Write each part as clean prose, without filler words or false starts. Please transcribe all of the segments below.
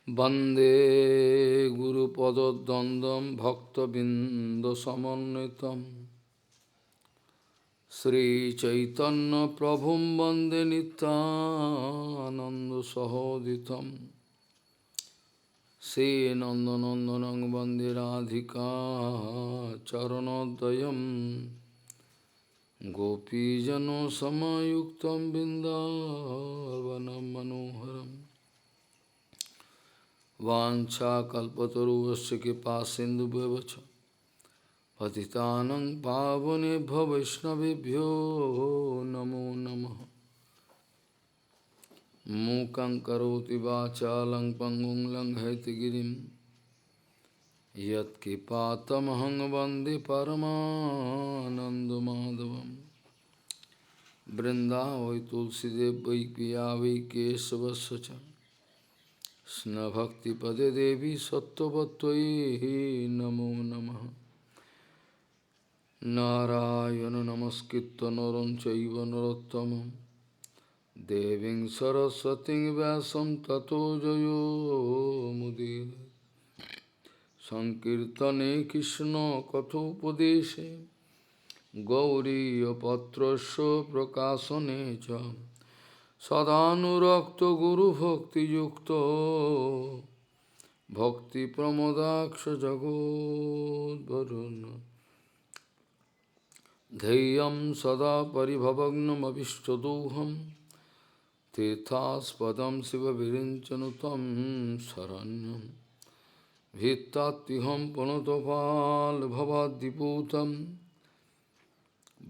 वंदे गुरुपदद्वन्द्वं भक्तबिंदसमन्वितं श्रीचैतन्यप्रभुं वन्दे नित्यानन्दसहोदितं श्रीनन्दनन्दनं वन्दे राधिका चरणोदयं गोपीजनसमायुक्तं बिन्दावनं मनोहरम् वाञ्छाकल्पतरुश्च कृपा सिन्धुभ्यश्च पतितानं पावनेभ्यो वैष्णवेभ्यो नमो नमः। मूकं करोति वाचालं पङ्गुं लङ्घयति यत्कृपातमहं वन्दे परमानन्दमाधवं। वृन्दावै तुलसीदेव वै पिया वै केशवस्य च कृष्ण भक्ति पदे देवी सत्ववत्त्वयि नमो नमः। नारायण नमस्कृत्य नरं चैव नरोत्तमं देवीं सरस्वतीं व्यासं ततो जयो मुदीरये। संकीर्तने कृष्ण कथोपदेशे गौरीयपत्रस्य प्रकाशने च सदानुरक्त गुरु भक्ति युक्तो भक्ति प्रमोदाक्ष जगोद्वरुन् धैर्यं सदा परिभवग्नमभिष्टदोहं तीर्थास्पदं शिवविरिञ्चनुतं शरण्यं भित्तात्तिहं पुनतपाल्भवाद्दिपूतं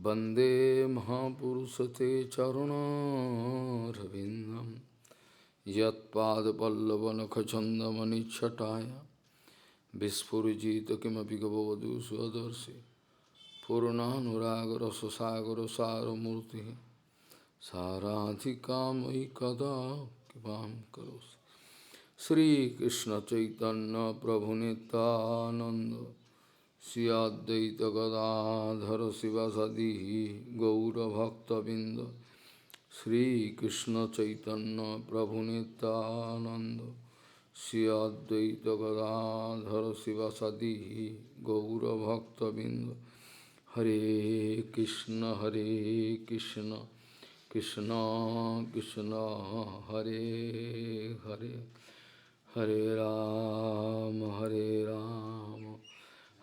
वन्दे महापुरुषते चरुणारविन्दं यत्पादपल्लवनखचन्दमनिच्छटाय विस्फुरिजित किमपि गववधू स्वदर्शि पूर्णानुरागरससागरसारमूर्तिः साराधिकामयि कदा कृपां करोसि। श्रीकृष्ण चैतन्य प्रभु नित्यानन्द श्री अद्वैत गदाधर शिवसदि गौरभक्तबिंद श्रीकृष्ण चैतन्य प्रभु नित्यानंद श्री अद्वैत गदाधर शिवसदि गौरभक्तबिंद। हरे कृष्ण कृष्ण कृष्ण हरे हरे हरे राम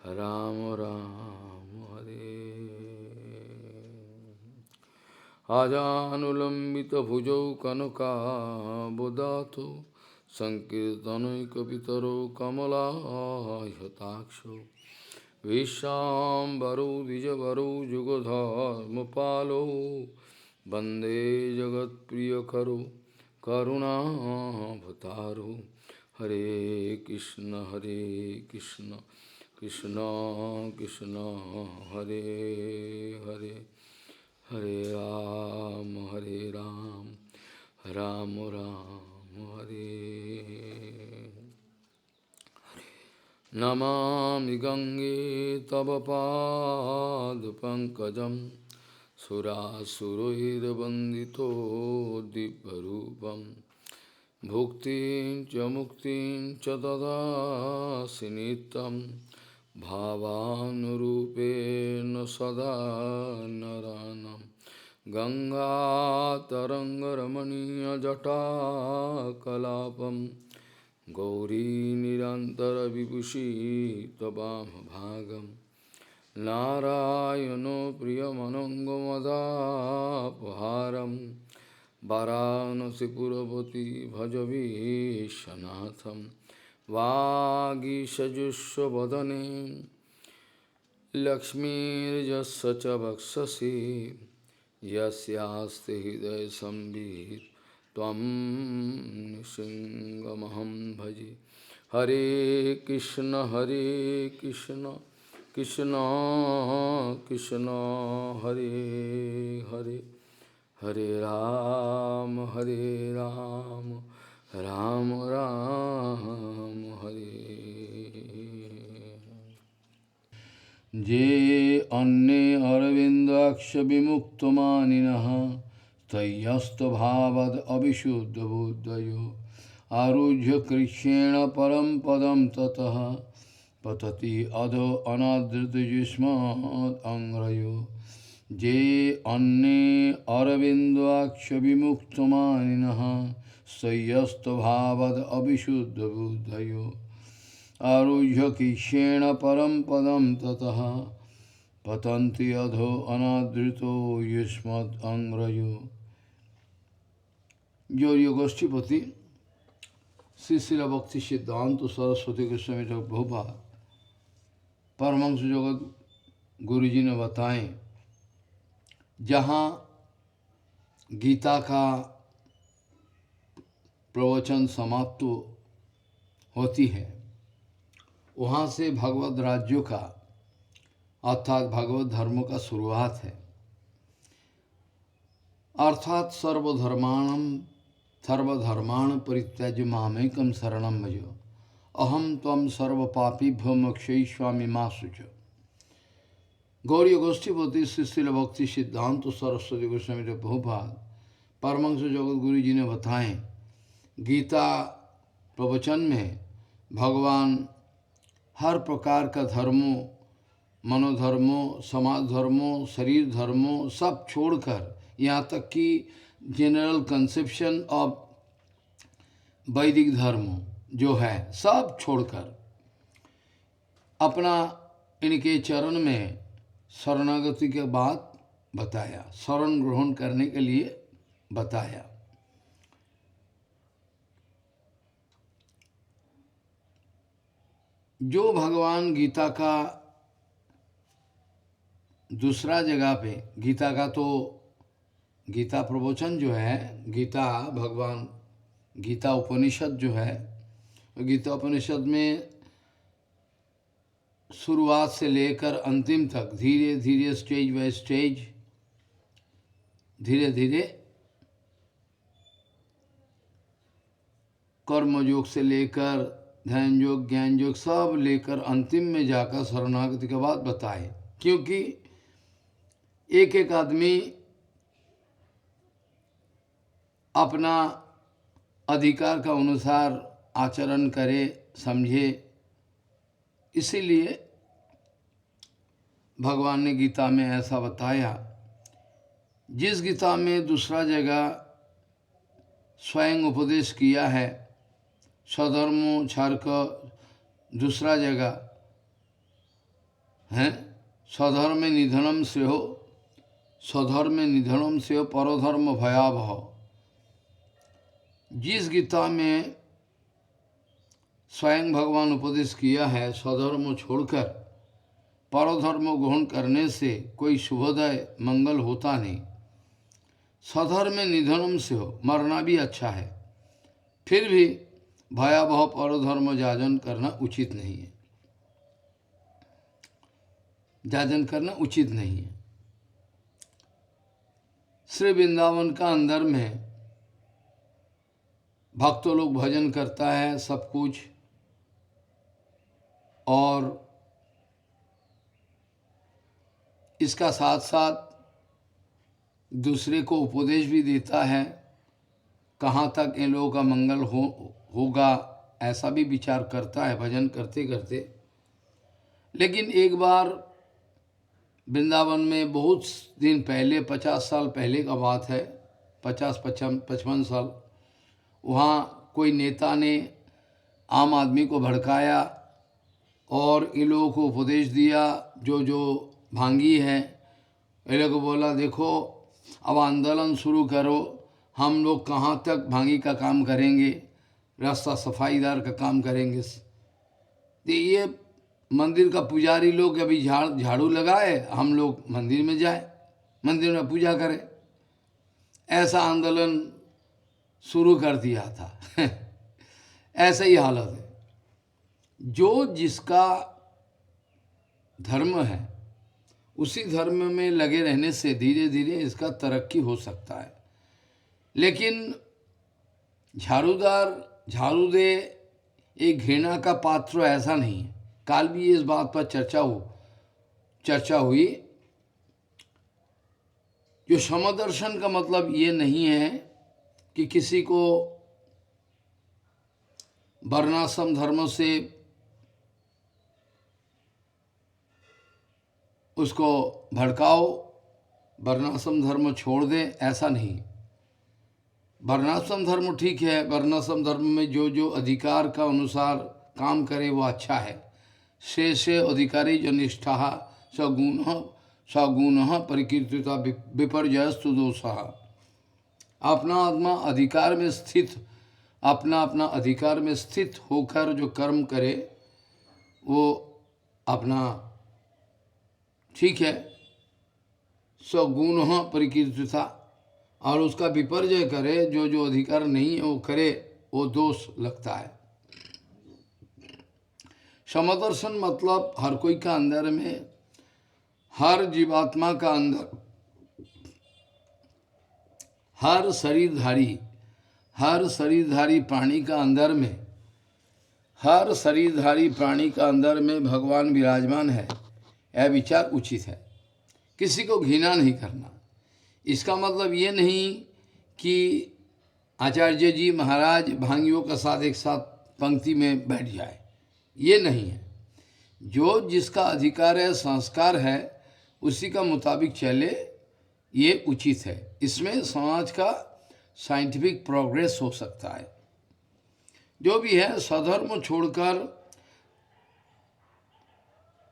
राम राम हरे। आजानुलंबित भुजौ कनकाबुदातो संकीर्तनैकपितरो कमलायताक्षो विश्वाम्बरो द्विजवरो जुगधर्मपालो वन्दे जगत्प्रियकरो करुणाभतारो। हरे कृष्ण कृष्ण कृष्ण हरे हरे हरे राम राम राम हरे। नमामि गंगे तव पादपङ्कजं सुरासुरैर्वन्दितो दिव्यरूपं भुक्तिं च मुक्तिं च ददासि नित्यं भावानुरूपेण सदा नरानं। गंगातरङ्गरमणीयजटाकलापं गौरी निरन्तरविभूषी त्ववामभागं नारायणो प्रियमनङ्गमदापहारं वाराणसीपुरपति भजवीशनाथं। वागीशजुष्वदने लक्ष्मीर्यस्य च वक्षसि यस्यास्ति हृदय संवित् त्वं नृसिंहमहं भजे। हरे कृष्ण कृष्ण कृष्ण हरे हरे हरे राम राम राम हरे। जे अन्ये अरविन्दाक्ष विमुक्तमानिनः तय्यस्तभावद् अविशुद्धबुद्धयो आरुह्य कृष्णेन परम पदम ततः पतति अधो अनादृत युष्मदङ्घ्रयो जे अन्ये अरविन्दाक्ष विमुक्तमानिनः सय्यस्तभावद अविशुद्धबुद्धयो आरुह्य कृष्णेन परम पदम ततः पतन्ति अधो अनादृतो युष्मदङ्घ्रयो। गौड़ीय गोष्ठीपति श्री श्रील भक्ति सिद्धांत सरस्वती गोस्वामी ठाकुर प्रभुपाद परमहंस जगत गुरु जी ने बताएं, जहाँ गीता का प्रवचन समाप्त होती है, वहाँ से भगवत राज्यों का अर्थात भगवत धर्म का शुरुआत है। अर्थात सर्वधर्माण परित्यज्य मामेकं शरणं भज अहम त्वं सर्वपापिभ्यो मोक्षयिष्यामि मा शुचः। गौड़ीय गोष्ठीपति श्री श्रील भक्ति सिद्धांत सरस्वती गोस्वामी प्रभुपाद परमहंस जगत गुरु जी ने बताएं, गीता प्रवचन में भगवान हर प्रकार का धर्मों, मनोधर्मों, समाज धर्मों, शरीर धर्मों सब छोड़कर, यहाँ तक कि जनरल कंसेप्शन ऑफ वैदिक धर्म जो है सब छोड़कर अपना इनके चरण में शरणागति के बाद बताया, शरण ग्रहण करने के लिए बताया। जो भगवान गीता का दूसरा जगह पे, गीता प्रवचन जो है, गीता भगवान गीता उपनिषद जो है, गीता उपनिषद में शुरुआत से लेकर अंतिम तक धीरे धीरे स्टेज बाय स्टेज धीरे धीरे कर्म योग से लेकर ध्यान योग, ज्ञान योग सब लेकर अंतिम में जाकर शरणागति के बाद बताए। क्योंकि एक एक आदमी अपना अधिकार का अनुसार आचरण करे, समझे, इसीलिए भगवान ने गीता में ऐसा बताया। जिस गीता में दूसरा जगह स्वयं उपदेश किया है, स्वधर्म छाड़कर दूसरा जगह है स्वधर्म निधनम श्रेयो, स्वधर्म निधनम श्रेयो परधर्म भयावह। जिस गीता में स्वयं भगवान उपदेश किया है स्वधर्म छोड़कर परधर्म ग्रहण करने से कोई शुभोदय मंगल होता नहीं, स्वधर्म निधनम से हो, मरना भी अच्छा है, फिर भी भयावह परधर्म जाजन करना उचित नहीं है, जाजन करना उचित नहीं है। श्री वृंदावन का अंदर में भक्तों लोग भजन करता है सब कुछ, और इसका साथ साथ दूसरे को उपदेश भी देता है, कहाँ तक इन लोगों का मंगल होगा ऐसा भी विचार करता है भजन करते करते। लेकिन एक बार वृंदावन में बहुत दिन पहले, 50 साल पहले का बात है, 50-55 साल, वहाँ कोई नेता ने आम आदमी को भड़काया और इन लोगों को उपदेश दिया, जो जो भांगी है इन लोगों को बोला देखो अब आंदोलन शुरू करो, हम लोग कहाँ तक भांगी का काम करेंगे, रास्ता सफाईदार का काम करेंगे। तो ये मंदिर का पुजारी लोग अभी झाड़ू लगाए, हम लोग मंदिर में जाए, मंदिर में पूजा करें, ऐसा आंदोलन शुरू कर दिया था। ऐसा ही हालत है। जो जिसका धर्म है उसी धर्म में लगे रहने से धीरे धीरे इसका तरक्की हो सकता है। लेकिन झाड़ू दे एक घृणा का पात्र ऐसा नहीं है। काल भी इस बात पर चर्चा हुई। जो समदर्शन का मतलब ये नहीं है कि किसी को वर्णाश्रम धर्म से उसको भड़काओ, वर्णाश्रम धर्म छोड़ दे, ऐसा नहीं। वर्णाश्रम धर्म ठीक है, वर्णाश्रम धर्म में जो जो अधिकार का अनुसार काम करे वो अच्छा है। शेषे अधिकारी जो निष्ठा सगुण परिकीर्तिता विपर्यस्तु दोषः। अपना अपना अधिकार में स्थित, अपना अपना अधिकार में स्थित होकर जो कर्म करे वो अपना ठीक है, सगुण परिकीर्तिता, और उसका विपर्जय करे, जो जो अधिकार नहीं है वो करे, वो दोष लगता है। समदर्शन मतलब हर कोई का अंदर में, हर जीवात्मा का अंदर, हर शरीरधारी प्राणी का अंदर में, हर शरीरधारी प्राणी का अंदर में भगवान विराजमान है, यह विचार उचित है। किसी को घृणा नहीं करना। इसका मतलब ये नहीं कि आचार्य जी महाराज भांगियों के साथ एक साथ पंक्ति में बैठ जाए, ये नहीं है। जो जिसका अधिकार है, संस्कार है, उसी का मुताबिक चले, ये उचित है। इसमें समाज का साइंटिफिक प्रोग्रेस हो सकता है। जो भी है, स्वधर्म छोड़कर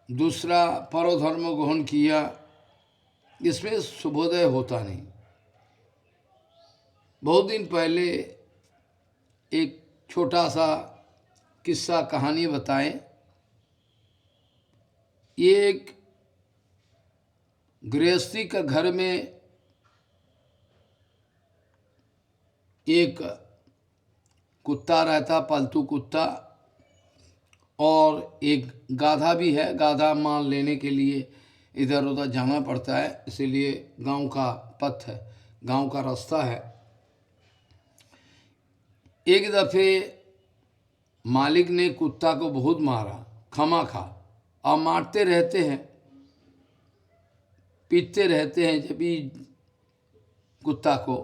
दूसरा परोधर्म ग्रहण किया, इसमें शुभोदय होता नहीं। बहुत दिन पहले एक छोटा सा किस्सा कहानी बताएं। ये एक गृहस्थी का घर में एक कुत्ता रहता, पालतू कुत्ता, और एक गाधा भी है। गाधा माल लेने के लिए इधर उधर जाना पड़ता है, इसीलिए गांव का पथ है, गांव का रास्ता है। एक दफे मालिक ने कुत्ता को बहुत मारा, खमा और मारते रहते हैं, पीटते रहते हैं जब भी कुत्ता को।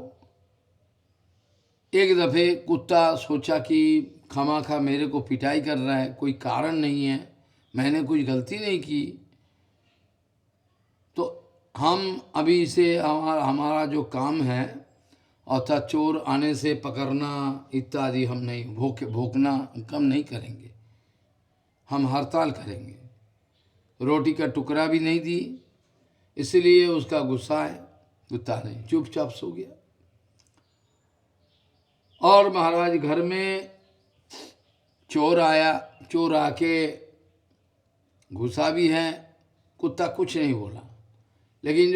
एक दफे कुत्ता सोचा कि खमा मेरे को पिटाई कर रहा है, कोई कारण नहीं है, मैंने कुछ गलती नहीं की, तो हम अभी इसे हमारा जो काम है, अर्थात चोर आने से पकड़ना इत्यादि, हम नहीं भोंकना कम नहीं करेंगे, हम हड़ताल करेंगे। रोटी का टुकड़ा भी नहीं दी, इसलिए उसका गुस्सा है, कुत्ता ने चुपचाप सो गया। और महाराज घर में चोर आया, चोर आके घुसा भी है, कुत्ता कुछ नहीं बोला, लेकिन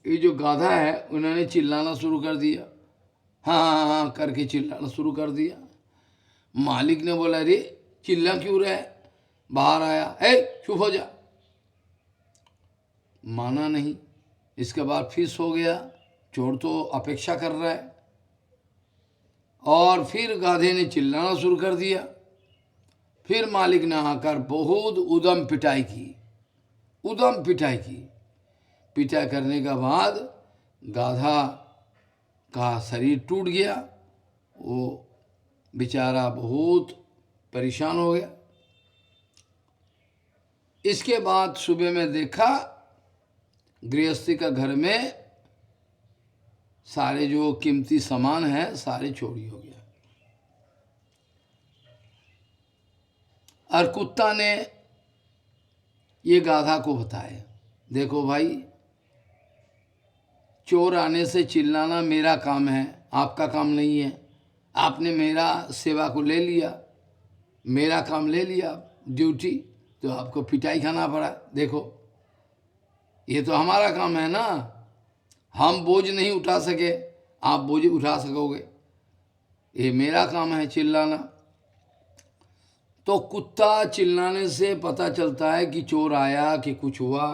ये जो गाधा है उन्होंने चिल्लाना शुरू कर दिया, हाँ करके चिल्लाना शुरू कर दिया। मालिक ने बोला, अरे चिल्ला क्यों रहा है, बाहर आया, चुप हो जा। माना नहीं। इसके बाद फिर सो गया, चोर तो अपेक्षा कर रहा है, और फिर गाधे ने चिल्लाना शुरू कर दिया। फिर मालिक ने आकर बहुत उदम पिटाई की, पिटाई करने के बाद गाधा का शरीर टूट गया, वो बेचारा बहुत परेशान हो गया। इसके बाद सुबह में देखा गृहस्थी का घर में सारे जो कीमती सामान है सारे चोरी हो गया। और कुत्ता ने ये गाधा को बताया, देखो भाई, चोर आने से चिल्लाना मेरा काम है, आपका काम नहीं है। आपने मेरा सेवा को ले लिया, मेरा काम ले लिया, ड्यूटी, तो आपको पिटाई खाना पड़ा। देखो ये तो हमारा काम है ना, हम बोझ नहीं उठा सके, आप बोझ उठा सकोगे, ये मेरा काम है चिल्लाना। तो कुत्ता चिल्लाने से पता चलता है कि चोर आया, कि कुछ हुआ,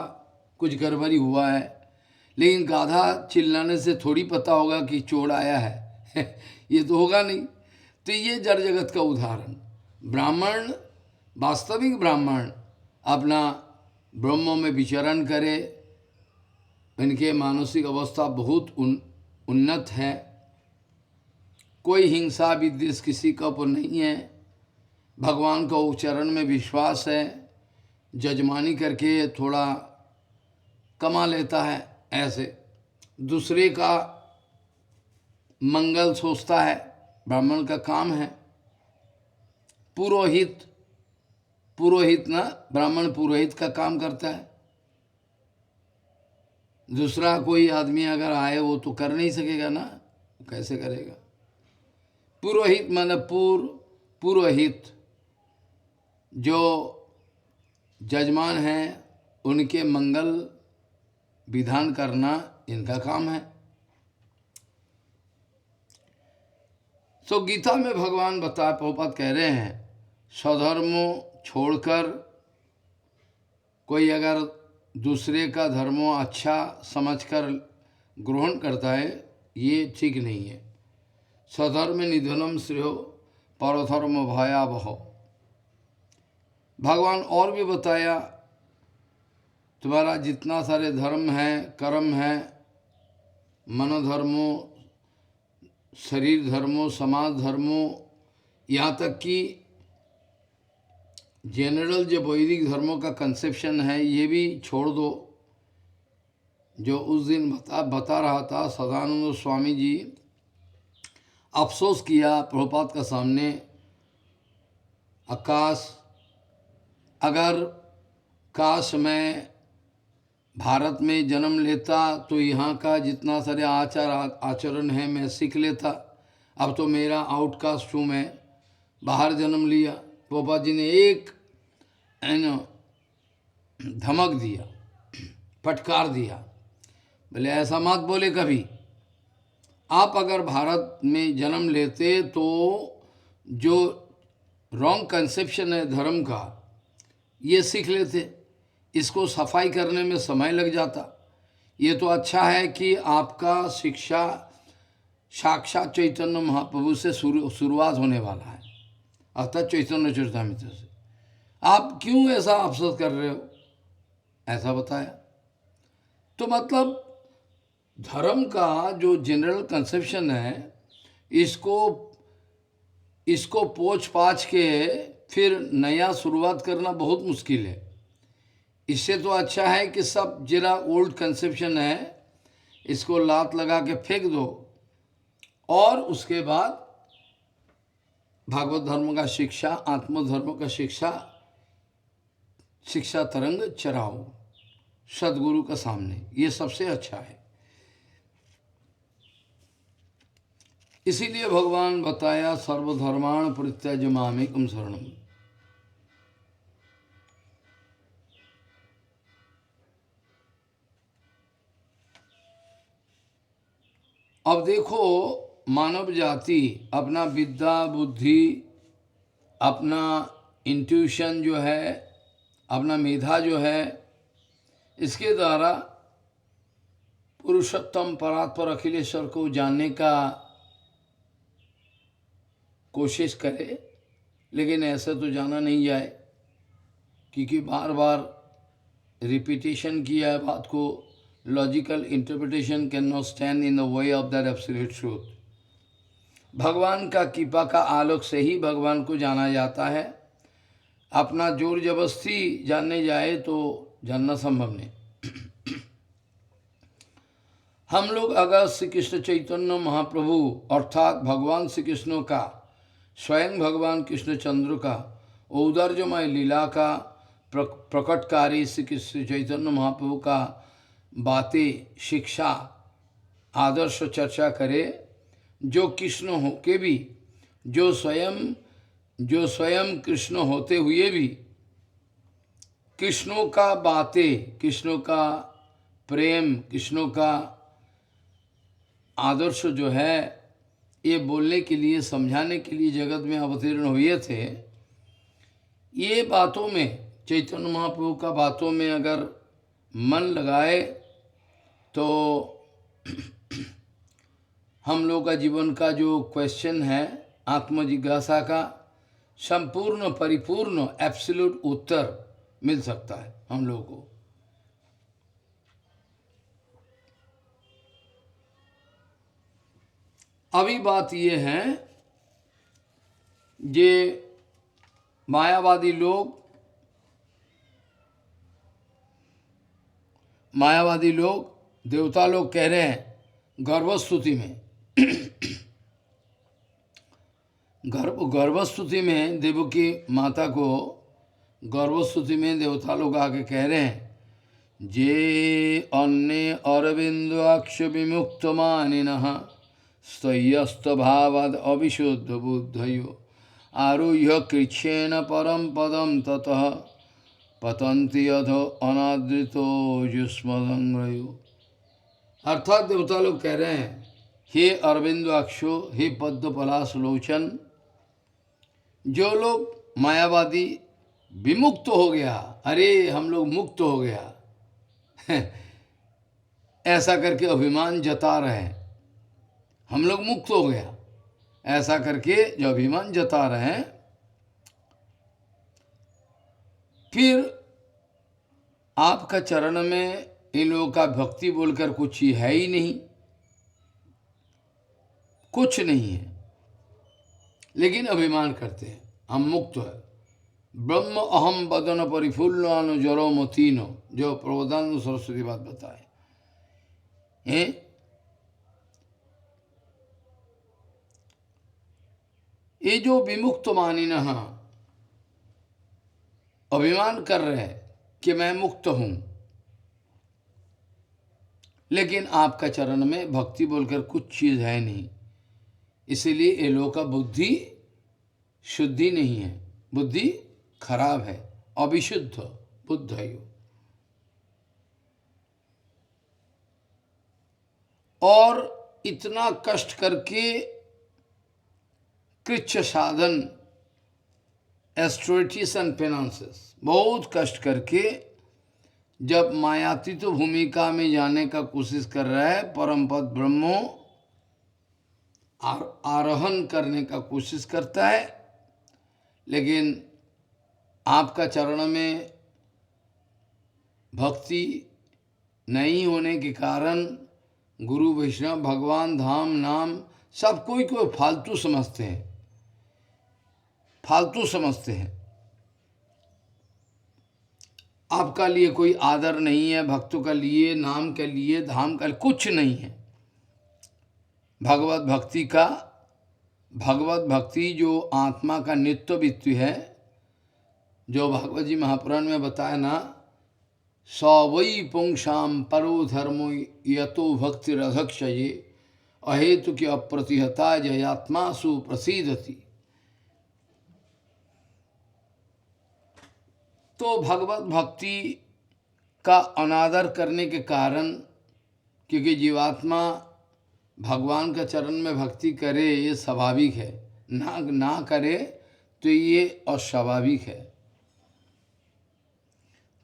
कुछ गड़बड़ी हुआ है। लेकिन गाधा चिल्लाने से थोड़ी पता होगा कि चोर आया है ये तो होगा नहीं। तो ये जड़ जगत का उदाहरण। ब्राह्मण, वास्तविक ब्राह्मण अपना ब्रह्म में विचरण करे, इनके मानसिक अवस्था बहुत उन्नत है, कोई हिंसा विद्वेष किसी का ऊपर नहीं है, भगवान का उच्चारण में विश्वास है, जजमानी करके थोड़ा कमा लेता है, ऐसे दूसरे का मंगल सोचता है, ब्राह्मण का काम है। पुरोहित, पुरोहित ना, ब्राह्मण पुरोहित का काम करता है। दूसरा कोई आदमी अगर आए वो तो कर नहीं सकेगा ना, कैसे करेगा। पुरोहित माने पुरोहित, जो जजमान हैं उनके मंगल विधान करना इनका काम है। तो गीता में भगवान प्रभुपाद कह रहे हैं, स्वधर्म छोड़कर कोई अगर दूसरे का धर्म अच्छा समझकर ग्रहण करता है, ये ठीक नहीं है। स्वधर्म निधनम श्रेयो परधर्म भयावह। भगवान और भी बताया, तुम्हारा जितना सारे धर्म है, कर्म है, मनोधर्मों, शरीर धर्मों, समाज धर्मों, यहाँ तक कि जनरल जो वैदिक धर्मों का कंसेप्शन है ये भी छोड़ दो। जो उस दिन बता रहा था सदानंद स्वामी जी, अफसोस किया प्रभुपाद का सामने, आकाश अगर काश मैं भारत में जन्म लेता तो यहाँ का जितना सारे आचरण है मैं सीख लेता। अब तो मेरा आउटकास्ट हूँ, मैं बाहर जन्म लिया। प्रभुपाद जी ने एक धमक दिया, फटकार दिया, बोले ऐसा मत बोले कभी। आप अगर भारत में जन्म लेते तो जो रॉन्ग कंसेप्शन है धर्म का ये सीख लेते, इसको सफाई करने में समय लग जाता। ये तो अच्छा है कि आपका शिक्षा साक्षात चैतन्य महाप्रभु से शुरुआत होने वाला है, अर्थात चैतन्य चरितामृत से। आप क्यों ऐसा अफसोस कर रहे हो, ऐसा बताया। तो मतलब धर्म का जो जनरल कंसेप्शन है, इसको पोछ पाछ के फिर नया शुरुआत करना बहुत मुश्किल है। इससे तो अच्छा है कि सब जरा ओल्ड कंसेप्शन है इसको लात लगा के फेंक दो, और उसके बाद भागवत धर्म का शिक्षा, आत्मधर्म का शिक्षा तरंग चराओ सदगुरु का सामने, ये सबसे अच्छा है। इसीलिए भगवान बताया सर्वधर्माण परित्यज्य मामेकम शरणम। अब देखो मानव जाति अपना विद्या बुद्धि, अपना इंट्यूशन जो है, अपना मेधा जो है, इसके द्वारा पुरुषोत्तम परात्पर अखिलेश्वर को जानने का कोशिश करे, लेकिन ऐसा तो जाना नहीं जाए, क्योंकि बार बार रिपीटेशन किया है बात को। Logical interpretation can not stand in the way of that absolute truth. भगवान का कृपा का आलोक से ही भगवान को जाना जाता है। अपना जोर जबरदस्ती जानने जाए तो जानना संभव नहीं। हम लोग अगर श्री कृष्ण चैतन्य महाप्रभु अर्थात भगवान श्री कृष्ण का, स्वयं भगवान कृष्णचंद्र का औदार्यमय लीला का प्रकटकारी श्री कृष्ण चैतन्य महाप्रभु का बातें, शिक्षा, आदर्श चर्चा करे, जो कृष्ण हो के भी, जो स्वयं कृष्ण होते हुए भी कृष्णों का बातें, कृष्णों का प्रेम, कृष्णों का आदर्श जो है ये बोलने के लिए, समझाने के लिए जगत में अवतीर्ण हुए थे। ये बातों में, चैतन्य महाप्रभु का बातों में अगर मन लगाए तो हम लोग का जीवन का जो क्वेश्चन है आत्मजिज्ञासा का संपूर्ण परिपूर्ण एब्सोल्यूट उत्तर मिल सकता है हम लोगों को। अभी बात ये है, ये मायावादी लोग देवता लोग कह रहे हैं गर्भस्तुति में गर्भस्तुति में देवकी माता को गर्भस्तुति में देवता लोग आके कह रहे हैं जे अन्य अरविंदाक्ष विमुक्त मानिनः स्तयस्त भावाद अविशुद्ध बुद्धयो आरुह्य कृच्छेन परम पदम ततः पतंति अधो अनादृतो युष्मदंग्रयो। अर्थात देवता लोग कह रहे हैं हे अरविंदाक्षो, हे पद्म पलाश लोचन, जो लोग मायावादी विमुक्त हो गया, अरे हम लोग मुक्त हो गया ऐसा करके अभिमान जता रहे हैं, हम लोग मुक्त हो गया ऐसा करके जो अभिमान जता रहे हैं, फिर आपका चरण में इन लोगों का भक्ति बोलकर कुछ ही है ही नहीं, कुछ नहीं है, लेकिन अभिमान करते हैं हम मुक्त है। ब्रह्म अहम वदन परिफुल्लानु जरो मोतीनो, जो प्रबोधानंद सरस्वती बात बताए हैं। ये जो विमुक्त मानिन अभिमान कर रहे हैं कि मैं मुक्त हूं, लेकिन आपका चरण में भक्ति बोलकर कुछ चीज है नहीं, इसीलिए ये लोगों का बुद्धि शुद्धि नहीं है, बुद्धि खराब है, अविशुद्ध बुद्ध है। और इतना कष्ट करके कृच्छ साधन एस्ट्रोटिस एंड पेनांसेस, बहुत कष्ट करके जब मायातीत भूमिका में जाने का कोशिश कर रहा है, परम पद ब्रह्मो आरोहण करने का कोशिश करता है, लेकिन आपका चरण में भक्ति नहीं होने के कारण गुरु वैष्णव भगवान धाम नाम सब कोई को फालतू समझते हैं, फालतू समझते हैं। आपका लिए कोई आदर नहीं है, भक्तों का लिए, नाम के लिए, धाम का लिए कुछ नहीं है। भगवत भक्ति जो आत्मा का नित्य वृत्ति है, जो भागवत जी महापुराण में बताया ना, स वै पुंसाम परो धर्मो यतो भक्ति रधक्षये अहेतु की अप्रतिहता जयात्मासु प्रसीदति। तो भगवत भक्ति का अनादर करने के कारण, क्योंकि जीवात्मा भगवान का चरण में भक्ति करे ये स्वाभाविक है, ना करे तो ये अस्वाभाविक है।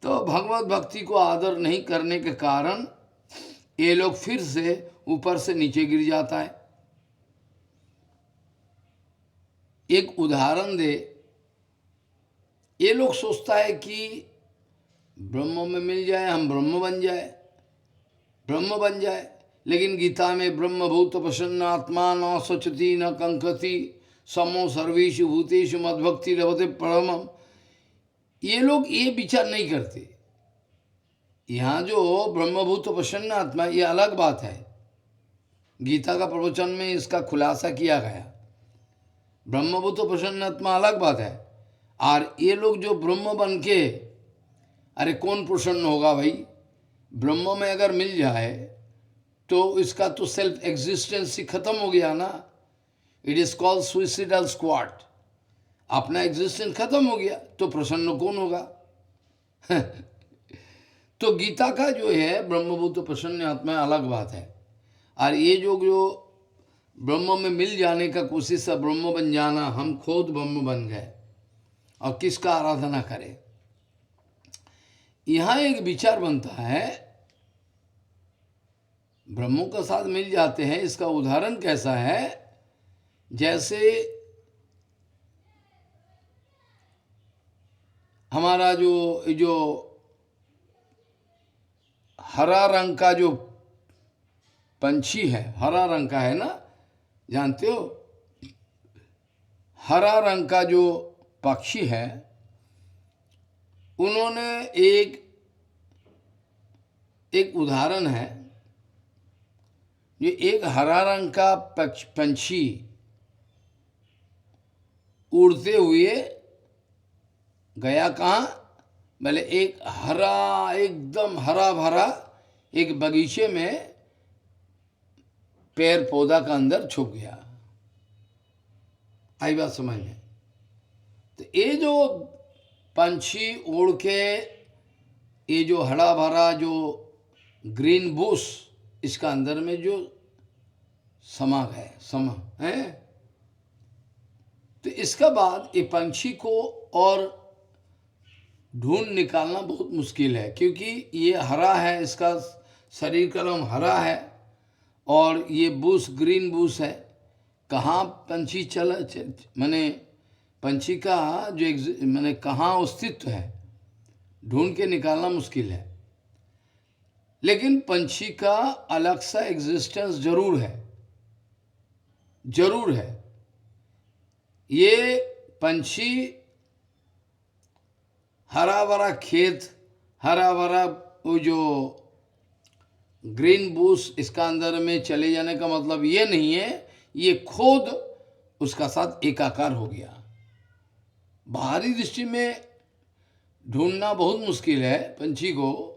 तो भगवत भक्ति को आदर नहीं करने के कारण ये लोग फिर से ऊपर से नीचे गिर जाता है। एक उदाहरण दे, ये लोग सोचता है कि ब्रह्म में मिल जाए, हम ब्रह्म बन जाए, लेकिन गीता में ब्रह्मभूत प्रसन्न आत्मा न स्वचति न कंकति समो सर्वेषु भूतेषु मद्भक्ति लभते परमम। ये लोग ये विचार नहीं करते। यहाँ जो ब्रह्मभूत प्रसन्न आत्मा, ये अलग बात है, गीता का प्रवचन में इसका खुलासा किया गया। ब्रह्मभूत प्रसन्न आत्मा अलग बात है, और ये लोग जो ब्रह्म बन के, अरे कौन प्रसन्न होगा भाई? ब्रह्म में अगर मिल जाए तो इसका तो सेल्फ एग्जिस्टेंस ही खत्म हो गया ना। It is called suicidal squad. अपना एग्जिस्टेंस खत्म हो गया तो प्रसन्न कौन होगा? तो गीता का जो है ब्रह्मभूत प्रसन्न आत्मा अलग बात है, और ये जो ब्रह्म में मिल जाने का कोशिश है, ब्रह्म बन जाना, हम खुद ब्रह्म बन गए और किसका आराधना करें। यहाँ एक विचार बनता है, ब्रह्मों के साथ मिल जाते हैं। इसका उदाहरण कैसा है? जैसे हमारा जो हरा रंग का जो पंछी है, हरा रंग का है ना, जानते हो? हरा रंग का जो पक्षी है, उन्होंने एक उदाहरण है, जो एक हरा रंग का पंछी उड़ते हुए गया कहाँ, भले एक हरा, एकदम हरा भरा एक बगीचे में पेड़ पौधा का अंदर छुप गया। आई बात समझ में? तो ये जो पंछी उड़ के, ये जो हरा भरा जो ग्रीन बुश, इसका अंदर में जो समा है, तो इसका बाद ये पंछी को और ढूंढ निकालना बहुत मुश्किल है, क्योंकि ये हरा है, इसका शरीर का रंग हरा है और ये बुश ग्रीन बुश है। कहाँ पंछी चला, माने पंछी का जो माने कहाँ अस्तित्व है, ढूंढ के निकालना मुश्किल है। लेकिन पंछी का अलग सा एग्जिस्टेंस जरूर है, जरूर है। ये पंछी हरा भरा खेत, हरा भरा वो जो ग्रीन बुश, इसका अंदर में चले जाने का मतलब ये नहीं है ये खुद उसका साथ एकाकार हो गया। बाहरी दृष्टि में ढूंढना बहुत मुश्किल है पंछी को,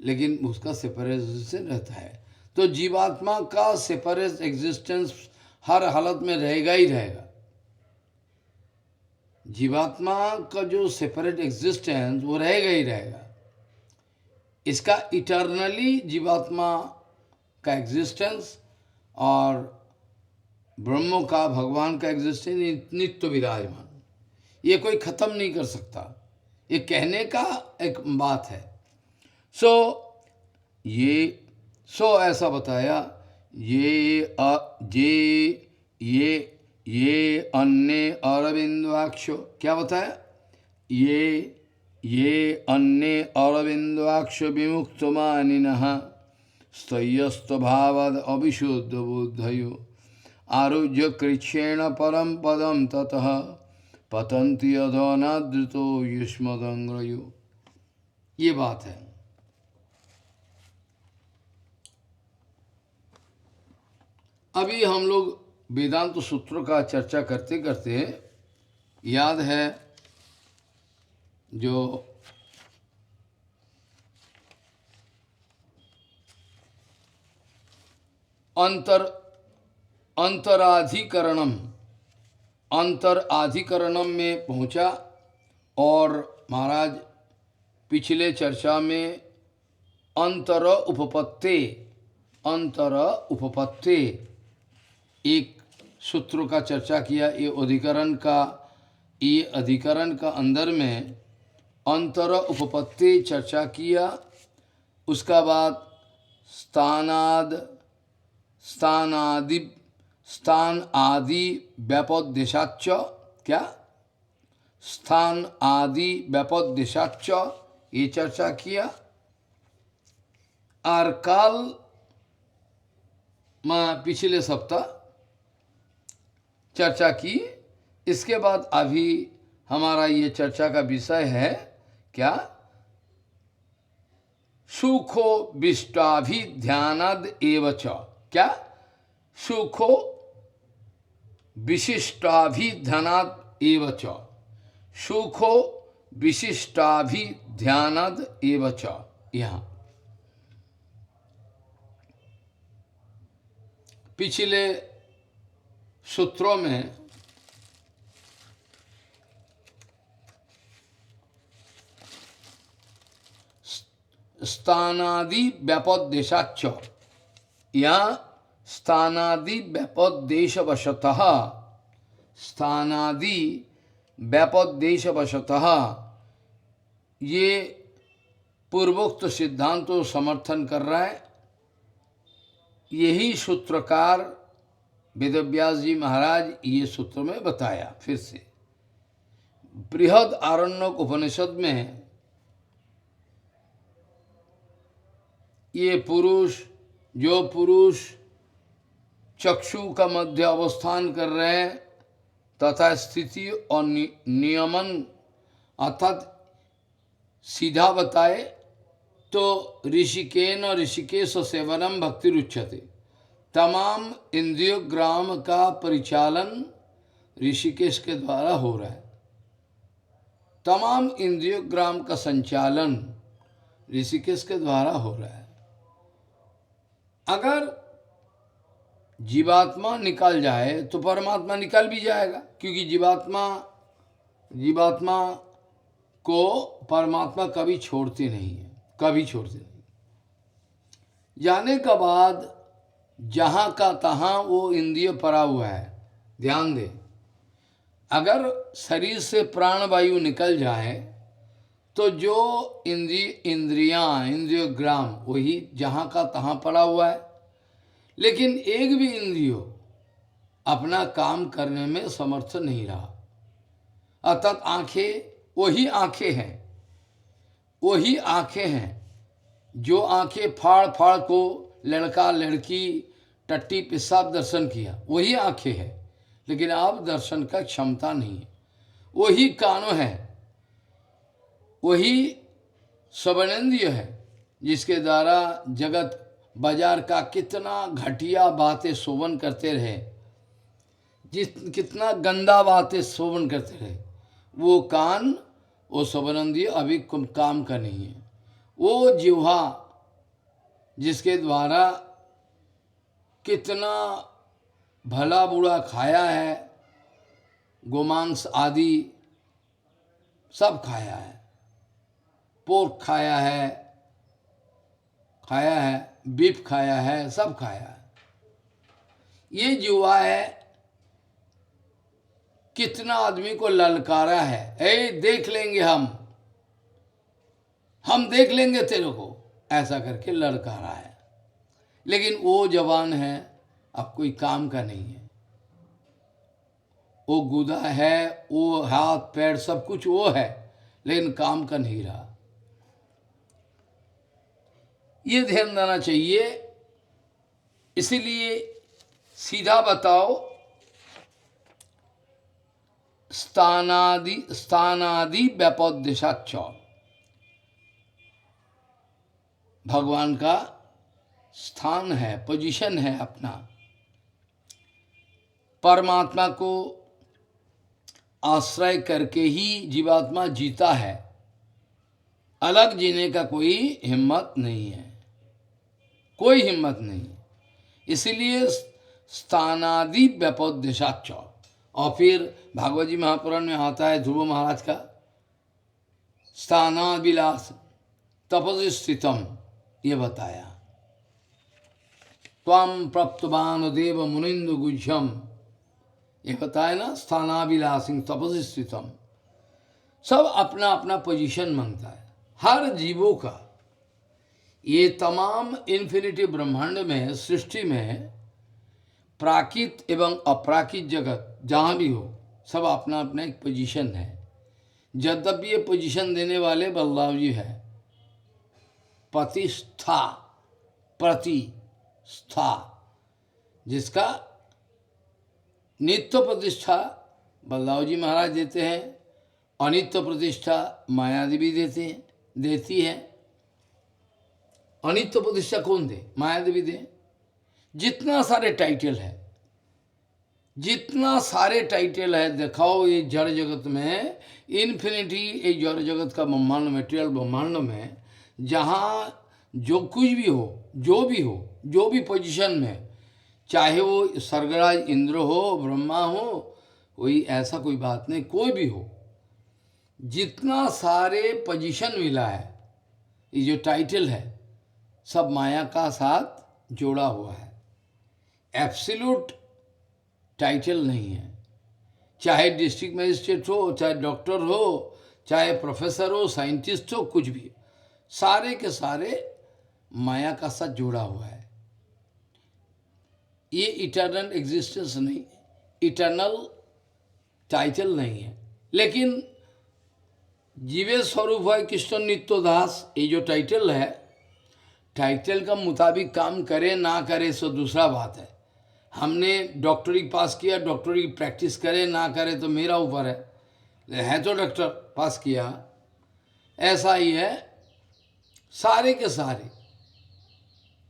लेकिन उसका सेपरेशन रहता है। तो जीवात्मा का सेपरेट एग्जिस्टेंस हर हालत में रहेगा ही रहेगा। जीवात्मा का जो सेपरेट एग्जिस्टेंस वो रहेगा ही रहेगा। इसका इटर्नली जीवात्मा का एग्जिस्टेंस और ब्रह्म का, भगवान का एग्जिस्टेंस नित्य विराजमान, ये कोई खत्म नहीं कर सकता। ये कहने का एक बात है। ऐसा बताया, ये अन्य अरविंदाक्षो, क्या बताया? ये अन्य अरविंदाक्ष विमुक्त मानिनः स्थयस्त भावद अविशुद्ध बुद्धयो आरुह्य कृच्छेण परम पदम ततः पतंति अधोनादृतो युष्मदंग्रयो। ये बात है। अभी हम लोग वेदांत सूत्रों का चर्चा करते करते याद है जो अंतराधिकरणम में पहुंचा, और महाराज पिछले चर्चा में अंतर उपपत्ते एक सूत्र का चर्चा किया। ये अधिकरण का अंदर में अंतर उपपत्ति चर्चा किया। उसका बाद स्थान आदि व्यापदेशाच्च, क्या स्थान आदि व्यापदेशाच्च, ये चर्चा किया। और कल पिछले सप्ताह चर्चा की। इसके बाद अभी हमारा ये चर्चा का विषय है क्या? सुखो विशिष्टाभिध्यानाद एवच, क्या? सुखो विशिष्टाभिध्यानाद एवच, सुखो विशिष्टाभिध्यानाद एवच। यहाँ पिछले सूत्रों में स्थानादि व्यापदेशाच्च, यहाँ स्थानादि व्यापदेशवशतः, स्थानादि व्यापदेशवशतः, ये पूर्वोक्त सिद्धांत को समर्थन कर रहा है। यही सूत्रकार वेदव्यास जी महाराज ये सूत्र में बताया। फिर से बृहद आरण्यक उपनिषद में ये जो पुरुष चक्षु का मध्य अवस्थान कर रहे हैं, तथा स्थिति और नियमन अर्थात सीधा बताए तो ऋषिकेन और ऋषिकेश सेवनम भक्ति रुच्यते। तमाम इंद्रियोग्राम का परिचालन ऋषिकेश के द्वारा हो रहा है। तमाम इंद्रियोग्राम का संचालन ऋषिकेश के द्वारा हो रहा है। अगर जीवात्मा निकल जाए तो परमात्मा निकल भी जाएगा, क्योंकि जीवात्मा को परमात्मा कभी छोड़ते नहीं है, कभी छोड़ते नहीं। जाने का बाद जहाँ का तहाँ वो इंद्रिय पड़ा हुआ है। ध्यान दे, अगर शरीर से प्राणवायु निकल जाए तो जो इंद्रियोग्राम वही जहाँ का तहाँ पड़ा हुआ है, लेकिन एक भी इंद्रियो अपना काम करने में समर्थ नहीं रहा। अर्थात आंखें वही आंखें हैं जो आंखें फाड़ फाड़ को लड़का लड़की टट्टी पेशाब दर्शन किया, वही आंखें हैं, लेकिन अब दर्शन का क्षमता नहीं है। वही कानों है, वही श्रवणेंद्रिय है, जिसके द्वारा जगत बाजार का कितना घटिया बातें शोभन करते रहे, कितना गंदा बातें शोभन करते रहे, वो कान, वो श्रवणेंद्रिय अभी काम का नहीं है। वो जिह्वा जिसके द्वारा कितना भला बुरा खाया है, गोमांस आदि सब खाया है, पोर्क खाया है, बीफ खाया है, सब खाया है। ये जिह्वा है, कितना आदमी को ललकारा है, ए देख लेंगे हम देख लेंगे तेरे को, ऐसा करके ललकारा है। लेकिन वो जवान है, अब कोई काम का नहीं है। वो गुदा है, वो हाथ पैर सब कुछ वो है, लेकिन काम का नहीं रहा। ये ध्यान देना चाहिए। इसीलिए सीधा बताओ, स्थानादि व्यापोद्देशाच्च, भगवान का स्थान है, पोजीशन है अपना। परमात्मा को आश्रय करके ही जीवात्मा जीता है, अलग जीने का कोई हिम्मत नहीं है, कोई हिम्मत नहीं। इसलिए स्थानादि व्यापोद्देशाच्च। और फिर भागवत जी महापुराण में आता है ध्रुव महाराज का स्थानाभिलाष तपस्वी स्थितम, ये बताया। त्वं प्रप्तवान देव मुनिंदु गुज्यम, ये बताया ना, स्थानाभिलाषिं तपस्वी स्थितम। सब अपना अपना पोजीशन मांगता है हर जीवों का। ये तमाम इन्फिनिटी ब्रह्मांड में, सृष्टि में, प्राकृत एवं अप्राकृत जगत जहाँ भी हो, सब अपना अपना एक पोजीशन है। यद्यपि ये पोजीशन देने वाले बलराम जी है। प्रतिष्ठा, जिसका नित्य प्रतिष्ठा बलराम जी महाराज देते हैं, अनित्य प्रतिष्ठा माया देवी देती है। अनित्य प्रतिष्ठा कौन दे? माया देवी दे। जितना सारे टाइटल है दिखाओ ये जड़ जगत में, इन्फिनिटी, ये जड़ जगत का ब्रह्मांड, मेटेरियल ब्रह्मांड में, जहाँ जो कुछ भी हो, जो भी पोजीशन में, चाहे वो स्वर्गराज इंद्र हो, ब्रह्मा हो, कोई ऐसा कोई बात नहीं, कोई भी हो, जितना सारे पोजीशन मिला है, ये जो टाइटल है सब माया का साथ जोड़ा हुआ है। एब्सोल्यूट टाइटल नहीं है। चाहे डिस्ट्रिक्ट मजिस्ट्रेट हो, चाहे डॉक्टर हो, चाहे प्रोफेसर हो, साइंटिस्ट हो, कुछ भी, सारे के सारे माया का साथ जुड़ा हुआ है। ये इटर्नल एग्जिस्टेंस नहीं, इटर्नल टाइटल नहीं है। लेकिन जीवे स्वरूप है कृष्ण नित्य दास, ये जो टाइटल है, टाइटल का मुताबिक काम करे ना करे सो दूसरा बात है। हमने डॉक्टरी पास किया, डॉक्टरी प्रैक्टिस करे ना करे तो मेरा ऊपर है तो डॉक्टर पास किया। ऐसा ही है सारे के सारे।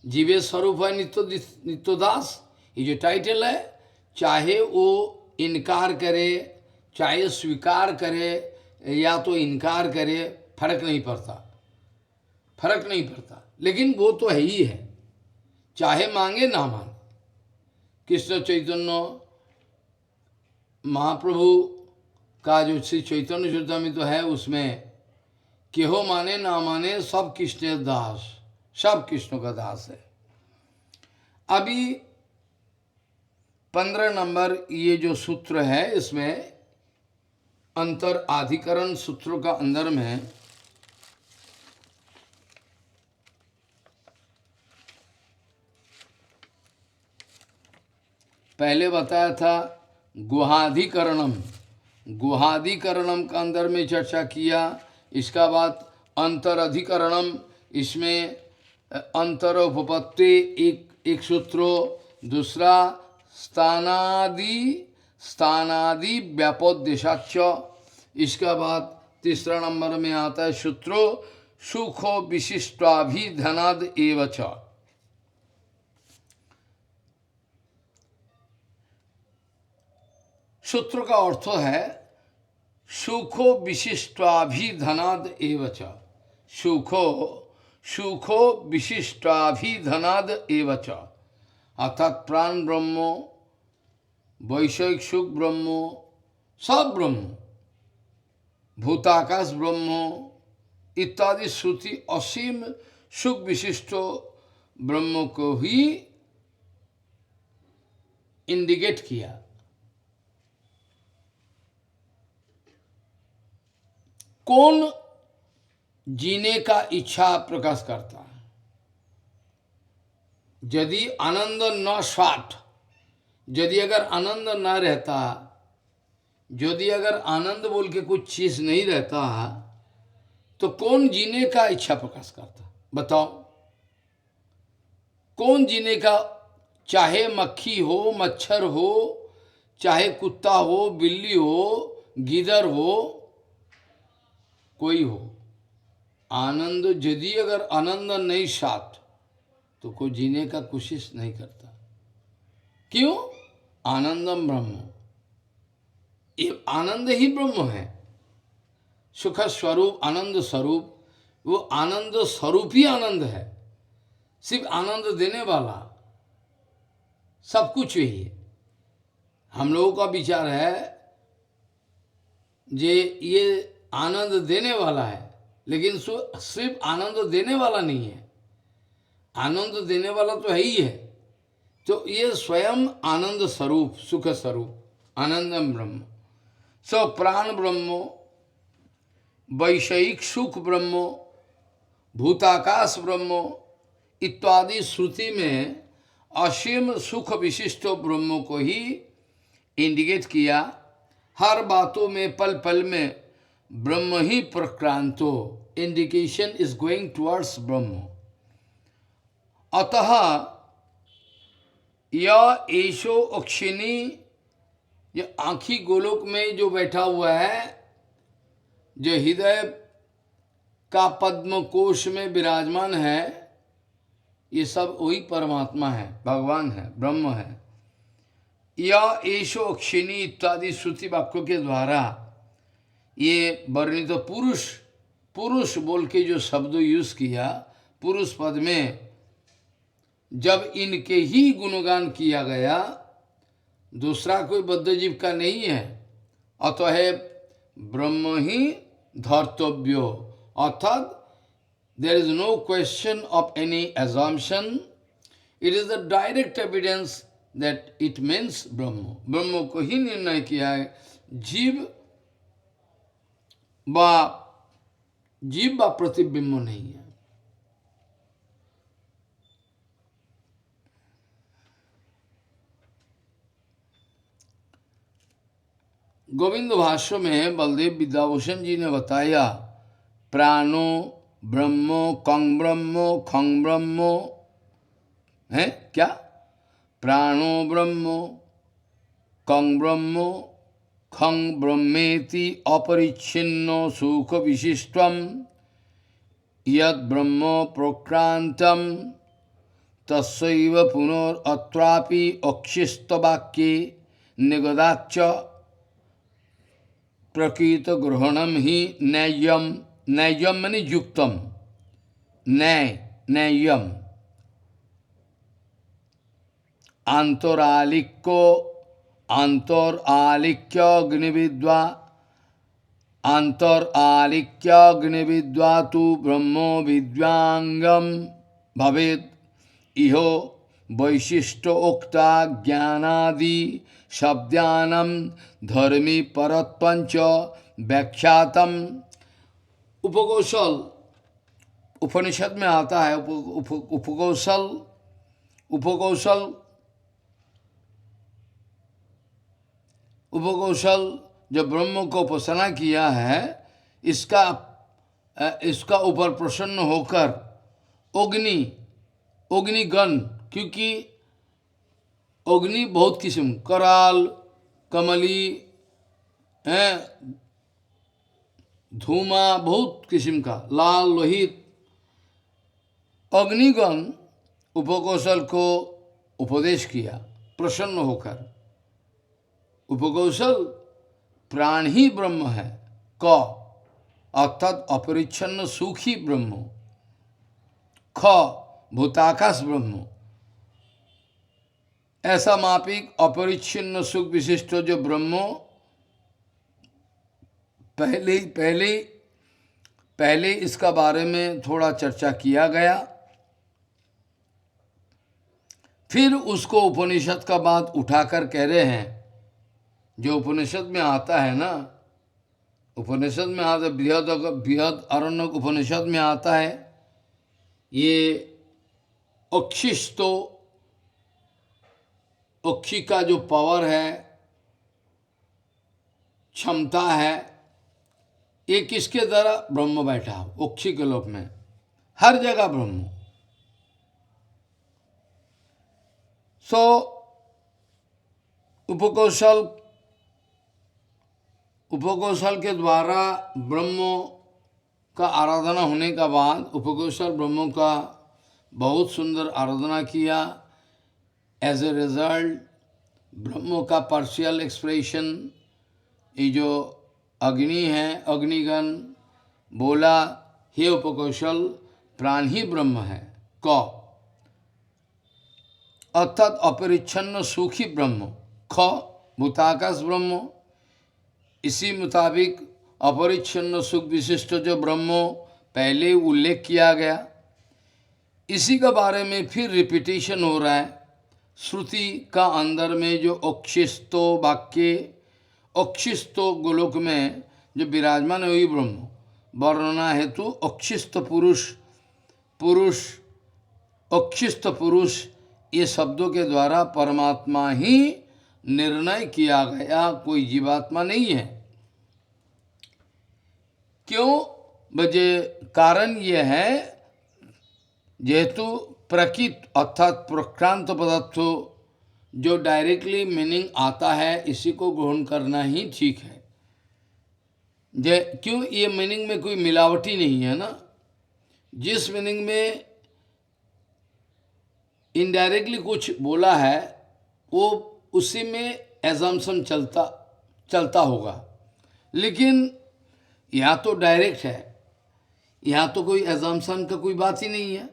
जीवे स्वरूप है नित्योदास, ये जो टाइटल है, चाहे वो इनकार करे चाहे स्वीकार करे या तो इनकार करे, फर्क नहीं पड़ता, फर्क नहीं पड़ता, लेकिन वो तो है ही है, चाहे मांगे ना मांगे। कृष्ण चैतन्य महाप्रभु का जो श्री चैतन्य चरितामृत है, उसमें केहो माने ना माने सब कृष्ण दास, सब कृष्ण का दास है। अभी 15 नंबर ये जो सूत्र है, इसमें अंतर अधिकरण सूत्रों का अंदर में पहले बताया था गुहाधिकरणम, गुहाधिकरणम का अंदर में चर्चा किया। इसका बाद अंतर अधिकरणम, इसमें अंतर उपपत्ति एक सूत्रो, दूसरा स्थानादि व्यापोद्देशाच। इसका बाद तीसरा नंबर में आता है सूत्रो सुखो विशिष्टाभिधनाद एवच। सूत्र का अर्थ है सुखो विशिष्टाभिधनाद एवच, सुखो विशिष्टाभिधनाद एवच, अर्थात प्राण ब्रह्म, वैषयिक सुख ब्रह्म, सब ब्रह्म, भूताकाश ब्रह्म इत्यादि श्रुति असीम सुख विशिष्ट ब्रह्म को ही इंडिकेट किया। कौन जीने का इच्छा प्रकाश करता है? यदि आनंद न स्वाट, यदि अगर आनंद न रहता, यदि अगर आनंद बोल के कुछ चीज नहीं रहता, तो कौन जीने का इच्छा प्रकाश करता? बताओ, कौन जीने का? चाहे मक्खी हो, मच्छर हो, चाहे कुत्ता हो, बिल्ली हो, गीदड़ हो, कोई हो, आनंद यदि अगर आनंद नहीं साथ तो कोई जीने का कोशिश नहीं करता। क्यों? आनंदम ब्रह्म, ये आनंद ही ब्रह्म है, सुख स्वरूप, आनंद स्वरूप, वो आनंद स्वरूप ही आनंद है, सिर्फ आनंद देने वाला, सब कुछ यही है। हम लोगों का विचार है ये आनंद देने वाला है, लेकिन सिर्फ आनंद देने वाला नहीं है, आनंद देने वाला तो है ही है। तो ये स्वयं आनंद स्वरूप, सुख स्वरूप, आनंदम ब्रह्म। सो प्राण ब्रह्म, वैषयिक सुख ब्रह्म, भूताकाश ब्रह्म इत्यादि श्रुति में असीम सुख विशिष्ट ब्रह्म को ही इंडिकेट किया। हर बातों में, पल पल में ब्रह्म ही प्रक्रांतो, इंडिकेशन इज गोइंग टुवर्ड्स ब्रह्म। अतः यह ऐशो अक्षिणी, ये आँखी गोलोक में जो बैठा हुआ है, जो हृदय का पद्म कोश में विराजमान है, ये सब वही परमात्मा है, भगवान है, ब्रह्म है। यह ऐशो अक्षिणी इत्यादि श्रुति वाक्यों के द्वारा ये वर्णित तो पुरुष, पुरुष बोल के जो शब्द यूज किया, पुरुष पद में जब इनके ही गुणगान किया गया, दूसरा कोई बद्धजीव का नहीं है, अतः ब्रह्म ही धर्तव्यो, अर्थात there is no question of any assumption, it is the direct evidence that it means ब्रह्म। ब्रह्म को ही निर्णय किया है, जीव व प्रतिबिंब नहीं है। गोविंद भाष्य में बलदेव विद्याभूषण जी ने बताया, प्राणो ब्रह्मो कं ब्रह्मो खं ब्रह्मो है क्या? प्राणो ब्रह्म कं ब्रह्म खं ब्रह्मेति अपरिच्छिन्नो सुख विशिष्टम यद ब्रह्म प्रोक्रांतम तस्सैव पुनरत्रापि अक्षिस्तवाक्ये निगदाच्च प्रकृत ग्रहणम ही नैयम। नैयम माने युक्तम, न्याय नैयम। आंतरालिक्यो आंतरालिक्यग्निविद्वा आंतरालिक्यग्निविद्वा तु ब्रह्मो विद्वांगम भवेत् इहो वैशिष्टोक्ता ज्ञानादि शब्दानां धर्मी परत्पंच व्याख्यातम। उपकौशल उपनिषद में आता है। उपकौशल उपकौशल उपकौशल जो ब्रह्म को उपासना किया है, इसका ऊपर प्रसन्न होकर अग्निगण, क्योंकि अग्नि बहुत किस्म, कराल, कमली है, धूमा, बहुत किस्म का, लाल, लोहित, अग्निगण उपकौशल को उपदेश किया प्रसन्न होकर। उपकौशल प्राण ही ब्रह्म है क, अर्थात अपरिच्छन्न सुखी ब्रह्म। ख भूताकाश ब्रह्म, ऐसा मापिक अपरिच्छिन्न सुख विशिष्ट जो ब्रह्म पहले इसका बारे में थोड़ा चर्चा किया गया। फिर उसको उपनिषद का बात उठाकर कह रहे हैं। जो उपनिषद में आता है ना, उपनिषद में आता, बृहद आरण्यक उपनिषद में आता है, ये अक्षिस्तो, अक्षी का जो पावर है, क्षमता है, ये किसके द्वारा? ब्रह्म बैठा अक्षी के लोक में, हर जगह ब्रह्म। सो उपकौशल के द्वारा ब्रह्म का आराधना होने का बाद उपकौशल ब्रह्म का बहुत सुंदर आराधना किया। एज ए रिजल्ट ब्रह्म का पार्शियल एक्सप्रेशन, ये जो अग्नि है, अग्निगण बोला, हे उपकौशल प्राण ही ब्रह्म है क, अर्थात अपरिच्छन्न सुखी ब्रह्म। ख भूताकाश ब्रह्म, इसी मुताबिक अपरिच्छन्न सुख विशिष्ट जो ब्रह्म पहले उल्लेख किया गया, इसी के बारे में फिर रिपीटेशन हो रहा है। श्रुति का अंदर में जो अक्षिस्तो वाक्य, अक्षिस्तो गोलोक में जो विराजमान है वही ब्रह्म वर्णना हेतु अक्षिस्त पुरुष अक्षिस्त पुरुष ये शब्दों के द्वारा परमात्मा ही निर्णय किया गया, कोई जीवात्मा नहीं है। क्यों? वजह कारण ये है, जेहेतु प्रकृत अर्थात प्रक्रांत पदार्थ जो डायरेक्टली मीनिंग आता है, इसी को ग्रहण करना ही ठीक है। क्यों? ये मीनिंग में कोई मिलावटी नहीं है ना। जिस मीनिंग में इनडायरेक्टली कुछ बोला है, वो उसी में एजम्पशन चलता होगा, लेकिन यहाँ तो डायरेक्ट है, यहाँ तो कोई एजम्पशन का कोई बात ही नहीं है।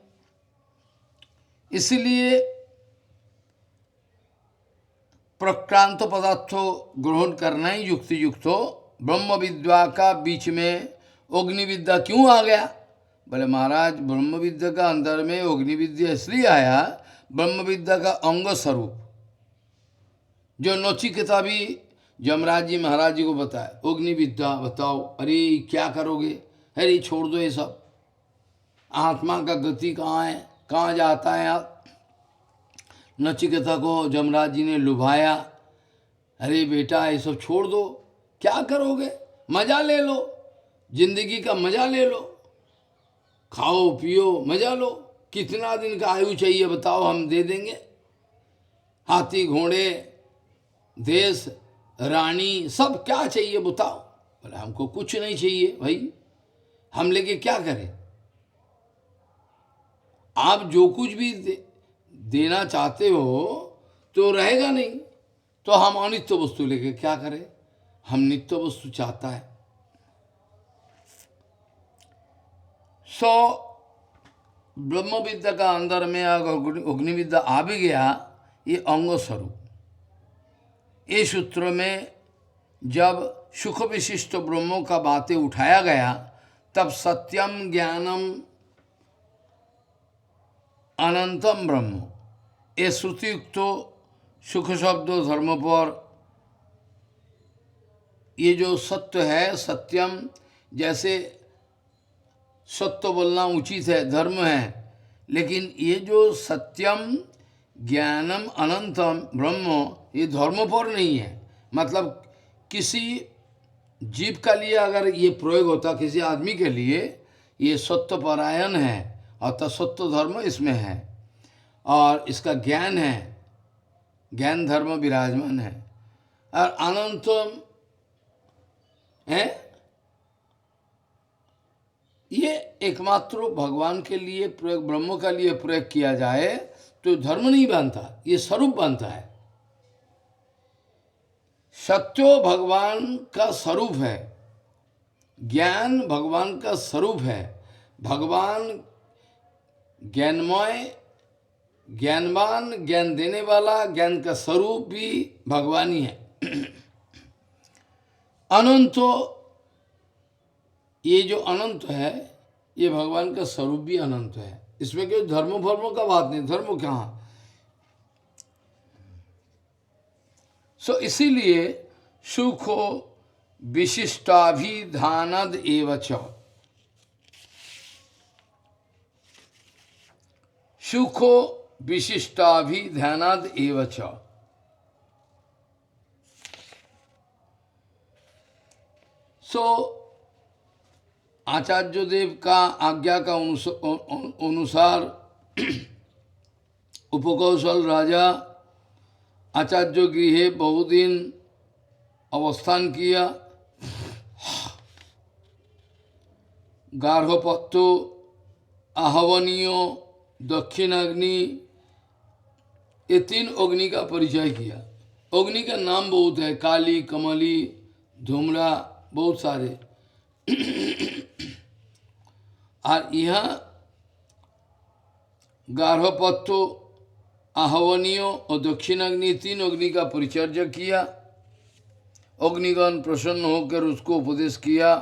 इसलिए प्रक्रांत पदार्थों ग्रहण करना ही युक्ति युक्त हो। ब्रह्म विद्या का बीच में अग्नि विद्या क्यों आ गया? बोले महाराज, ब्रह्म विद्या का अंदर में अग्नि विद्या इसलिए आया, ब्रह्म विद्या का अंग स्वरूप जो नचिकेता भी यमराज जी महाराज जी को बताए, अग्नि विद्या बताओ। अरे क्या करोगे? अरे छोड़ दो ये सब, आत्मा का गति कहाँ है, कहाँ जाता है आप? नचिकेता को यमराज जी ने लुभाया, अरे बेटा ये सब छोड़ दो, क्या करोगे? मजा ले लो, जिंदगी का मजा ले लो, खाओ पियो मजा लो। कितना दिन का आयु चाहिए बताओ, हम दे देंगे। हाथी घोड़े देश रानी सब क्या चाहिए बताओ। बोले हमको कुछ नहीं चाहिए भाई, हम लेके क्या करें। आप जो कुछ भी देना चाहते हो तो रहेगा नहीं, तो हम अनित्य वस्तु लेके क्या करें, हम नित्य वस्तु चाहता है। सो ब्रह्म विद्या का अंदर में अगर अग्नि विद्या आ भी गया, ये अंग स्वरूप। ये सूत्र में जब सुख विशिष्ट ब्रह्मों का बातें उठाया गया, तब सत्यम ज्ञानम अनंतम ब्रह्म, ये श्रुतियुक्त सुख शब्द धर्म पर ये जो सत्य है, सत्यम जैसे सत्य बोलना उचित है, धर्म है, लेकिन ये जो सत्यम ज्ञानम अनंतम ब्रह्म, ये धर्म पर नहीं है। मतलब किसी जीव का लिए अगर ये प्रयोग होता, किसी आदमी के लिए, ये सत्यपरायण है, अर्थात सत्य धर्म इसमें है और इसका ज्ञान है, ज्ञान धर्म विराजमान है। और अनंतम है, ये एकमात्र भगवान के लिए प्रयोग, ब्रह्म का लिए प्रयोग किया जाए तो धर्म नहीं बनता, ये स्वरूप बनता है। सत्यो भगवान का स्वरूप है, ज्ञान भगवान का स्वरूप है। भगवान ज्ञानमय, ज्ञानवान, ज्ञान देने वाला, ज्ञान का स्वरूप भी भगवान ही है। अनंत, ये जो अनंत है, ये भगवान का स्वरूप भी अनंत है। इसमें कोई धर्म भर्म का बात नहीं, धर्म कहाँ। सो इसीलिए सुखो विशिष्टाभिधानद एवच, सुखो विशिष्टाभिधानद एवच। सो आचार्य देव का आज्ञा का अनुसार उपकौशल राजा आचार्य गृहे बहुदिन अवस्थान किया। गार्हपत्य, आहवनीय, दक्षिणाग्नि, ये तीन अग्नि का परिचय किया। अग्नि का नाम बहुत है, काली, कमली, धूम्रा, बहुत सारे। और यह गार्हपत्य, आहवनीय और दक्षिणाग्नि, तीन अग्नि का परिचर्या किया। अग्निगण प्रसन्न होकर उसको उपदेश किया,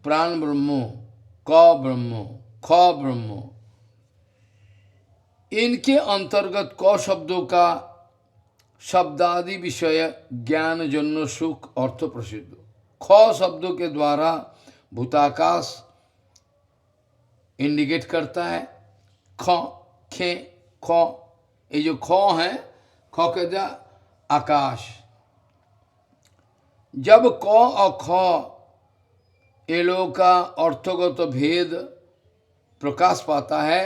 प्राण ब्रह्मो, क ब्रह्मो, ख ब्रह्मो। इनके अंतर्गत क शब्दों का शब्दादि विषय ज्ञान जन्य सुख अर्थ प्रसिद्ध। ख शब्दों के द्वारा भूताकाश इंडिकेट करता है। ख, खे, ख, ये जो ख है, ख के द्वारा आकाश। जब क और ख ये लोगों का अर्थगत भेद प्रकाश पाता है,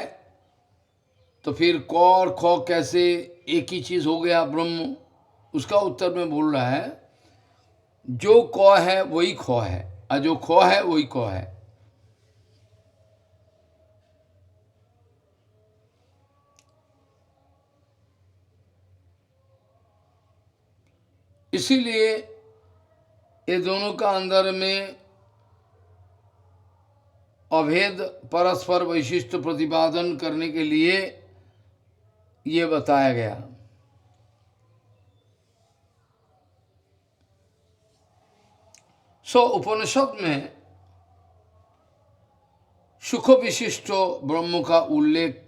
तो फिर क और ख कैसे एक ही चीज हो गया ब्रह्म। उसका उत्तर में बोल रहा है, जो क है वही ख है और जो ख है वही क है। इसीलिए ये दोनों का अंदर में अभेद परस्पर वैशिष्ट प्रतिपादन करने के लिए ये बताया गया। सो उपनिषद में सुख विशिष्ट ब्रह्म का उल्लेख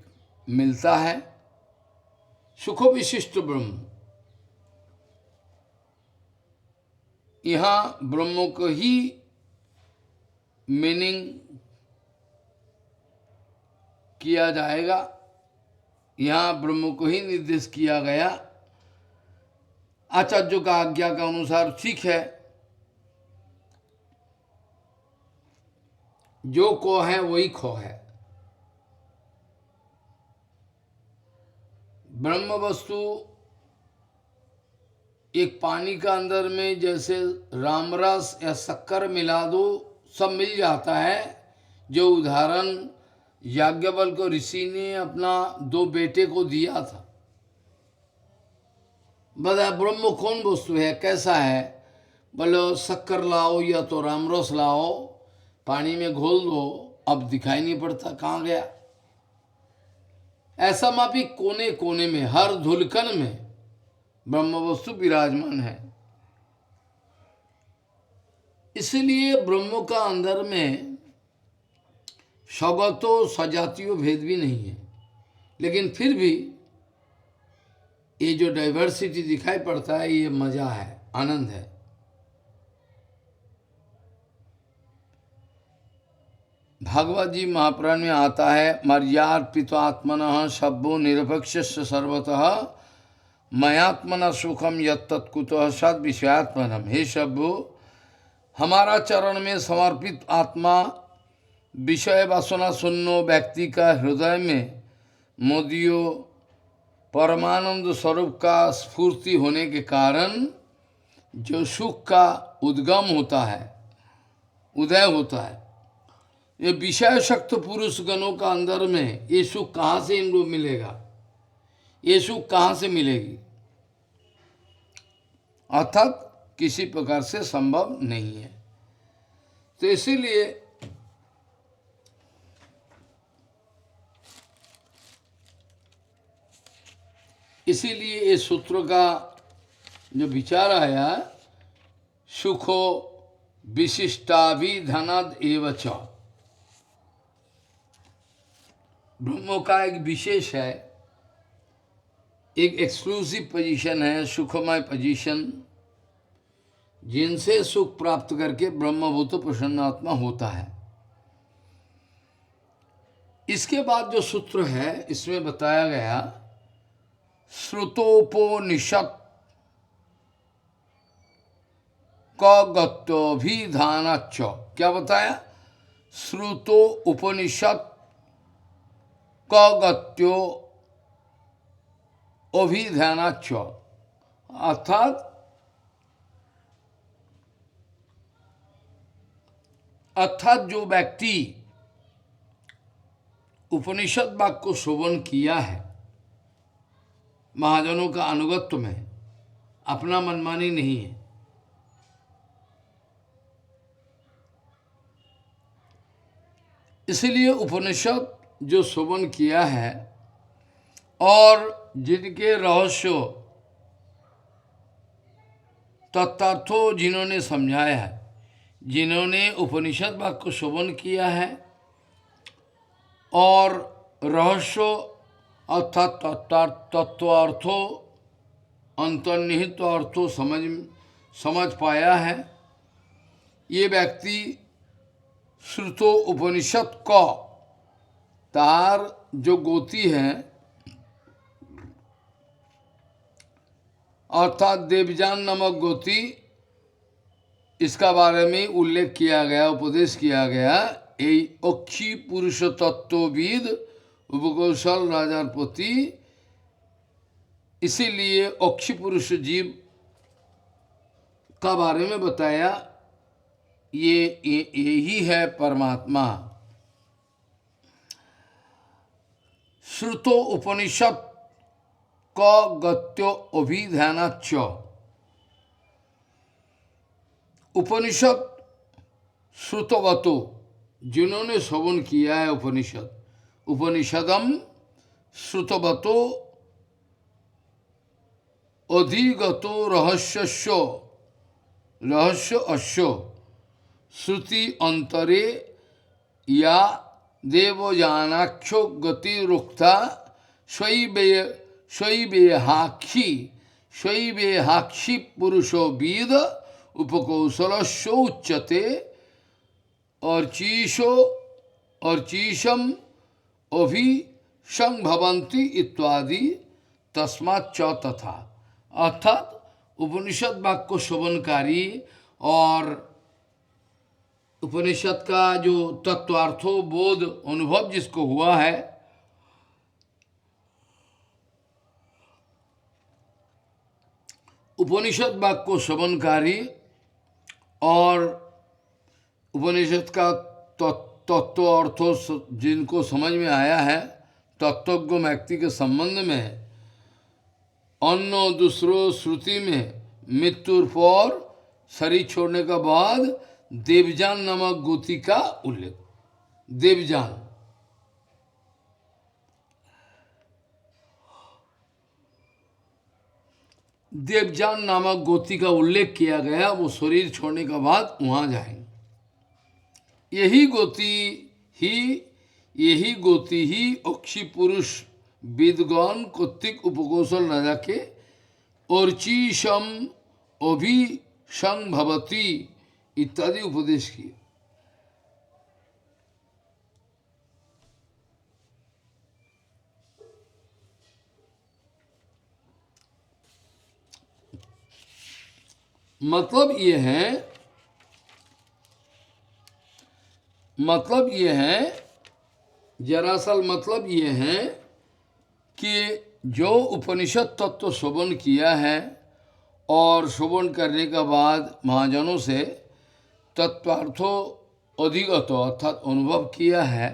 मिलता है। सुख विशिष्ट ब्रह्म, यहाँ ब्रह्म को ही मीनिंग किया जाएगा, यहाँ ब्रह्म को ही निर्देश किया गया। आचार्य का आज्ञा का अनुसार ठीक है, जो को है वही खो है। ब्रह्म वस्तु एक पानी का अंदर में जैसे रामरस या शक्कर मिला दो सब मिल जाता है। जो उदाहरण याज्ञवल्क्य ऋषि ने अपना 2 बेटे को दिया था। बताया ब्रह्म कौन वस्तु है, कैसा है? बोलो शक्कर लाओ या तो रामरस लाओ, पानी में घोल दो, अब दिखाई नहीं पड़ता कहाँ गया। ऐसा मापी कोने कोने में, हर धुलकन में ब्रह्म वस्तु विराजमान है। इसलिए ब्रह्म का अंदर में स्वगतो सजातीय भेद भी नहीं है, लेकिन फिर भी ये जो डाइवर्सिटी दिखाई पड़ता है, ये मजा है, आनंद है। भागवत जी महापुराण में आता है, मर्यार्पित आत्मन शब्दो निरपेक्ष सर्वतः मयात्मना सुखम यत्तत्कुतः सद विषयात्मनम। हे शब्दो, हमारा चरण में समर्पित आत्मा विषय वासना शून्य व्यक्ति का हृदय में मोदियो परमानंद स्वरूप का स्फूर्ति होने के कारण जो सुख का उद्गम होता है, उदय होता है, ये विषय शक्त पुरुष गणों का अंदर में ये सुख कहाँ से इनको मिलेगा? ये सुख कहाँ से मिलेगी? अर्थात किसी प्रकार से संभव नहीं है। तो इसीलिए इस सूत्र का जो विचार आया, सुखो विशिष्टाभिधनद एवच, ब्रह्मों का एक विशेष है, एक एक्सक्लूसिव पोजीशन है, सुखमय पोजीशन, जिनसे सुख प्राप्त करके ब्रह्मभूत प्रसन्नात्मा होता है। इसके बाद जो सूत्र है इसमें बताया गया, श्रुतोपनिषद कगत्योभिधानाच्च। क्या बताया? श्रुतो उपनिषद कगत्यो अभिधानाच्च, अर्थात जो व्यक्ति उपनिषद वाक्य को श्रवण किया है महाजनों का अनुगत्य में, अपना मनमानी नहीं है, इसलिए उपनिषद जो श्रवण किया है और जिनके रहस्य तत्थों जिन्होंने समझाया है, जिन्होंने उपनिषद वाक्य को श्रवण किया है और रहस्य अर्थात तत्वार्थों अंतर्निहित अर्थों समझ पाया है, ये व्यक्ति श्रुतो उपनिषद का तार जो गोती है, अर्थात देवजान नामक गोती, इसका बारे में उल्लेख किया गया, उपदेश किया गया। ये अक्षी पुरुष तत्वविद उपकौशल राजापति, इसीलिए अक्षी पुरुष जीव का बारे में बताया, यही है परमात्मा। श्रुतो उपनिषद क गत्यो अभिधानाच्च, उपनिषद श्रुतवतो, जिन्होंने श्रवण किया है उपनिषद, उपनिषदम श्रुतवतो अधिगतो रहस्यस्यो रहस्य अश्यो श्रुति अंतरे या देवजानाक्षो गतिरुक्ता स्वैवेहाक्षी पुरुषो वेद उपकौशलस्यो उच्यते अर्चीशम अभिसंभवन्ति इत्यादि तस्माच्च तथा। अर्थात उपनिषद वाक्य को श्रवणकारी और उपनिषद का जो तत्वार्थो बोध अनुभव जिसको हुआ है, उपनिषद वाक्य को श्रवणकारी और उपनिषद का तत्व अर्थों जिनको समझ में आया है, तत्वज्ञ व्यक्ति के संबंध में अन्य दूसरों श्रुति में मृत्यु पर शरीर छोड़ने का बाद देवजान नामक गति का उल्लेख। देवजान देवजान नामक गति का उल्लेख किया गया। वो शरीर छोड़ने के बाद वहां जाएंगे। यही गति ही अक्षी पुरुष विद्वान कौतिक उपकोशल राजा के अर्चिशम अभिसंभवती इत्यादि उपदेश किए। मतलब ये है दरअसल मतलब ये है कि जो उपनिषद तत्व श्रवण किया है और श्रवण करने के बाद महाजनों से तत्वार्थों अधिगत अर्थात अनुभव किया है,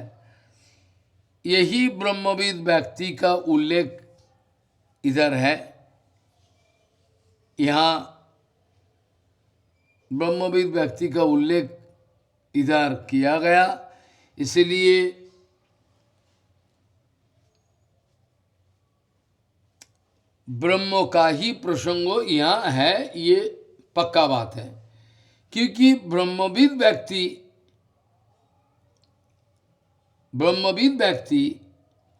यही ब्रह्मविद व्यक्ति का उल्लेख इधर है। यहाँ ब्रह्मविद व्यक्ति का उल्लेख इधर किया गया, इसलिए ब्रह्म का ही प्रसंग यहाँ है, ये पक्का बात है। क्योंकि ब्रह्मविद व्यक्ति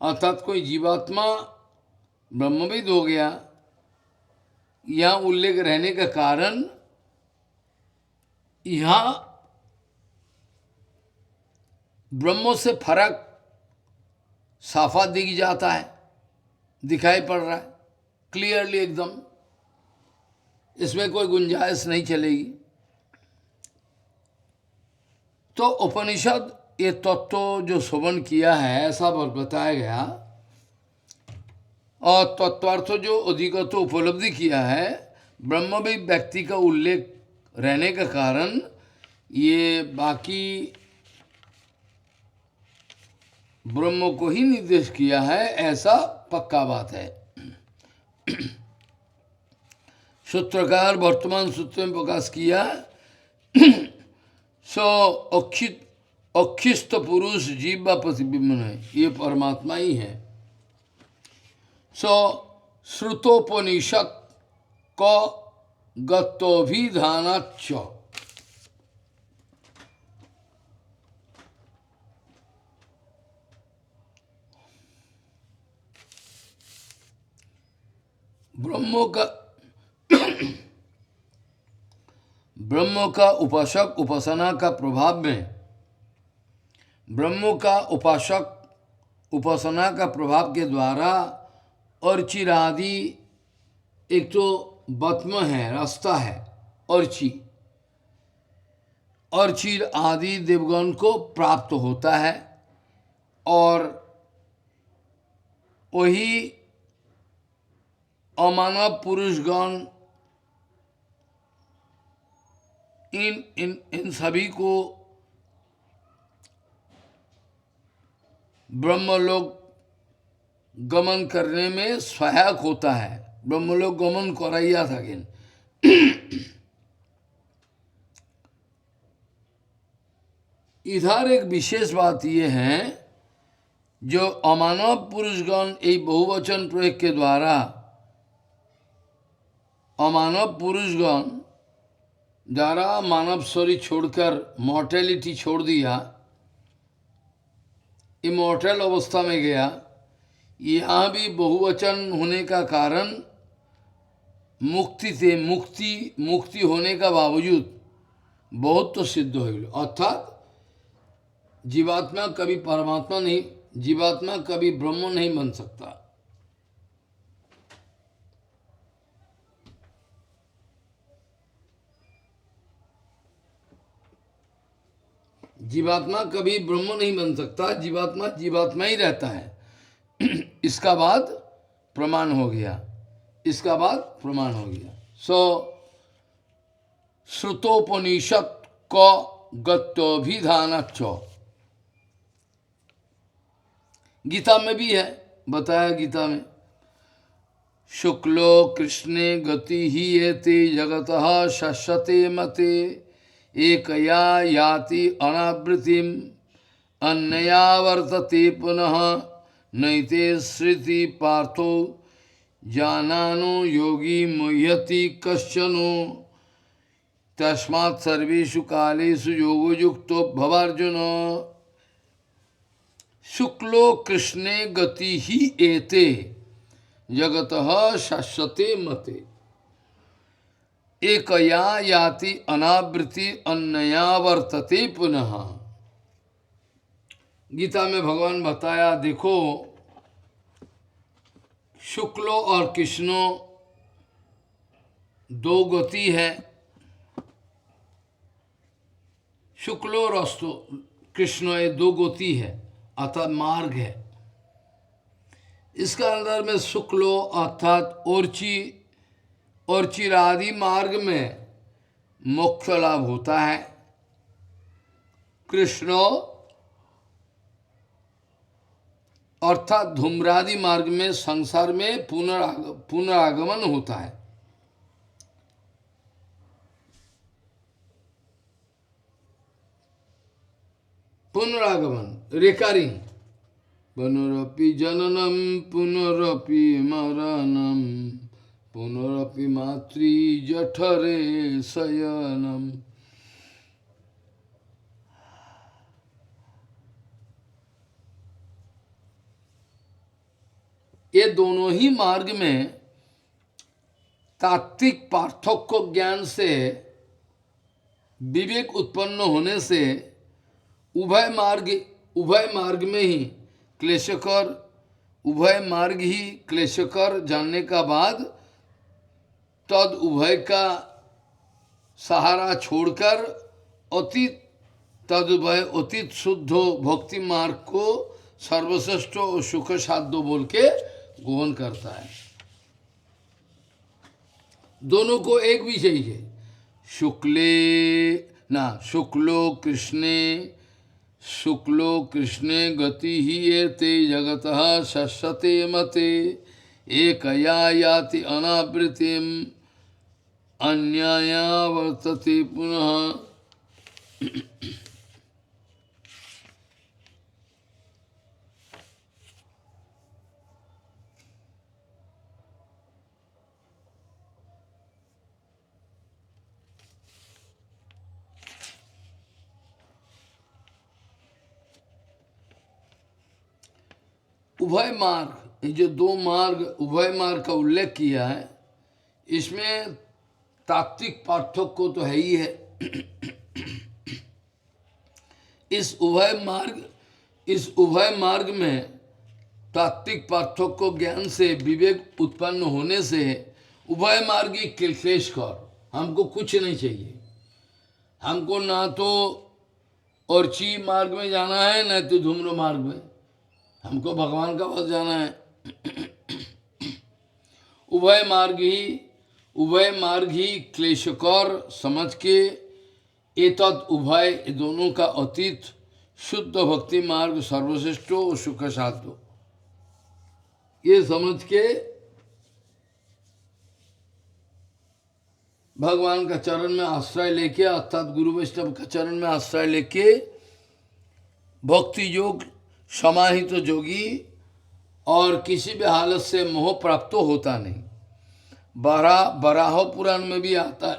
अर्थात कोई जीवात्मा ब्रह्मविद हो गया, यहाँ उल्लेख रहने का कारण यहाँ ब्रह्म से फर्क साफा दिख जाता है, दिखाई पड़ रहा है क्लियरली एकदम, इसमें कोई गुंजाइश नहीं चलेगी। तो उपनिषद ये तत्व जो श्रवण किया है ऐसा बताया गया, और तत्वार्थ जो अधिगत उपलब्धि किया है, ब्रह्मविद व्यक्ति का उल्लेख रहने के कारण ये बाकी ब्रह्म को ही निर्देश किया है, ऐसा पक्का बात है। सूत्रकार वर्तमान सूत्र में प्रकाश किया सो अक्षिस्त पुरुष जीव व प्रतिबिंब है, ये परमात्मा ही है। सो श्रुतोपनिषद को गतोभिधानाच्च ब्रह्म का उपासक उपासना का प्रभाव में, ब्रह्म का उपासक उपासना का प्रभाव के द्वारा अर्चिर आदि एक तो बत्म है, रास्ता है, अर्चिर आदि देवगण को प्राप्त होता है, और वही अमानव पुरुषगण इन सभी को ब्रह्मलोक गमन करने में सहायक होता है। ब्रह्मलोक गमन कराइया থাকেন। इधर एक विशेष बात ये है, जो अमानव पुरुषगण एक बहुवचन प्रयोग के द्वारा अमानव पुरुषगण द्वारा मानव शरीर छोड़कर मॉर्टेलिटी छोड़ दिया, इमॉर्टल अवस्था में गया, यहाँ भी बहुवचन होने का कारण मुक्ति होने का बावजूद बहुत तो सिद्ध हो गया। अर्थात जीवात्मा कभी परमात्मा नहीं, जीवात्मा कभी ब्रह्म नहीं बन सकता। जीवात्मा कभी ब्रह्म नहीं बन सकता, जीवात्मा जीवात्मा ही रहता है। इसका बाद प्रमाण हो गया, इसका बाद प्रमाण हो गया। सो श्रुतोपनिषद क गत्योभिधानच्च, गीता में भी है, बताया गीता में, शुक्लो कृष्णे गति ही एते जगतः शश्यते मते, एकया याति अनावृतिम अन्यया वर्तते पुनः, नैते श्रुति पार्थो जानानो योगी मुह्यति कश्चनो, तस्मात् सर्वेषु कालेषु योगो युक्तो भवार्जुन। शुक्लो कृष्णे गति ही एते जगतः शाश्वते मते, एकया याति अनावृति अन्यया वर्तते पुनः। गीता में भगवान बताया, देखो शुक्लो और कृष्णो दो गति है, शुक्लो और कृष्ण ये दो गति है, अर्थात मार्ग है। इसका अंदर में शुक्लो अर्थात औरचिरादि मार्ग में मोक्ष लाभ होता है, कृष्ण अर्थात धूम्रादि मार्ग में संसार में पुनरागमन होता है। पुनरागमन रिकरिंग, पुनरपि जननम पुनरपि मरणम पुनरपि मातृ जठरे शयनम। ये दोनों ही मार्ग में तात्विक पार्थक्य ज्ञान से विवेक उत्पन्न होने से उभय मार्ग में ही क्लेशकर, उभय मार्ग ही क्लेशकर जानने का बाद तद उभय का सहारा छोड़कर अतीत शुद्ध भक्ति मार्ग को सर्वश्रेष्ठ और सुख साध्य बोल के ग्रहण करता है। दोनों को एक भी चाहिए, शुक्लो कृष्णे गति ही एते जगतः शश्यते मते, एकया याति अनावृतिम अन्यया वर्तते पुनः। उभय मार्ग, ये जो दो मार्ग उभय मार्ग का उल्लेख किया है, इसमें तात्विक पार्थक्य तो है ही है। इस उभय मार्ग में तात्विक पार्थक्य ज्ञान से विवेक उत्पन्न होने से उभय मार्गी क्लेश कर, हमको कुछ नहीं चाहिए। हमको ना तो औरची मार्ग में जाना है, ना तो धूम्र मार्ग में, हमको भगवान का पास जाना है। उभय मार्ग ही क्लेशकर समझ के एतत् उभय दोनों का अतीत शुद्ध भक्ति मार्ग सर्वश्रेष्ठ और सुख साध्य, ये समझ के भगवान का चरण में आश्रय लेके, अर्थात गुरु वैष्णव का चरण में आश्रय लेके भक्ति योग समाहित तो जोगी और किसी भी हालत से मोह प्राप्त तो होता नहीं। बराह पुराण में भी आता है,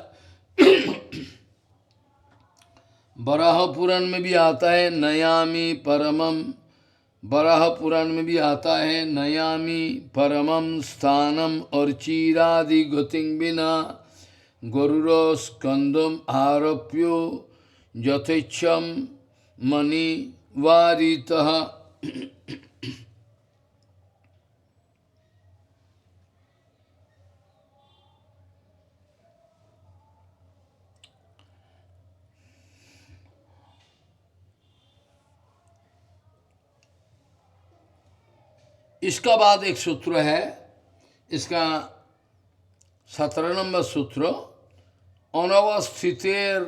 बराह पुराण में भी आता है नयामि परमम, बराह पुराण में भी आता है नयामि परमम स्थानम और चीरादि गतिं बिना गरुरो स्कंदम आरोप्यो यथेच्छम मणि वारितः। इसका बाद एक सूत्र है, इसका 17 नंबर सूत्र, अनवस्थितेर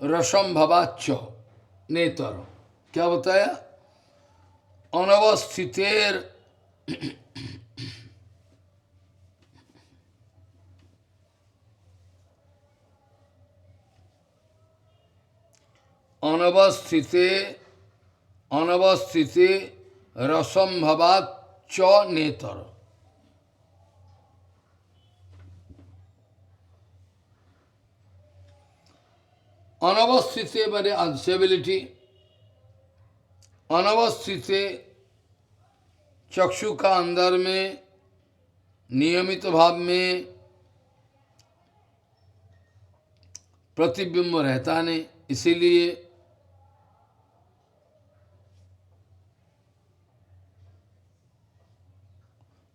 रसम भवाच्च नेतर। क्या बताया? अनवस्थितेर अनवस्थिते अनवस्थिते रसम भवाच्च नेतर। अनवस्थिते माने अनस्टेबिलिटी, अनवस्थिते चक्षु का अंदर में नियमित भाव में प्रतिबिंब रहता नहीं, इसीलिए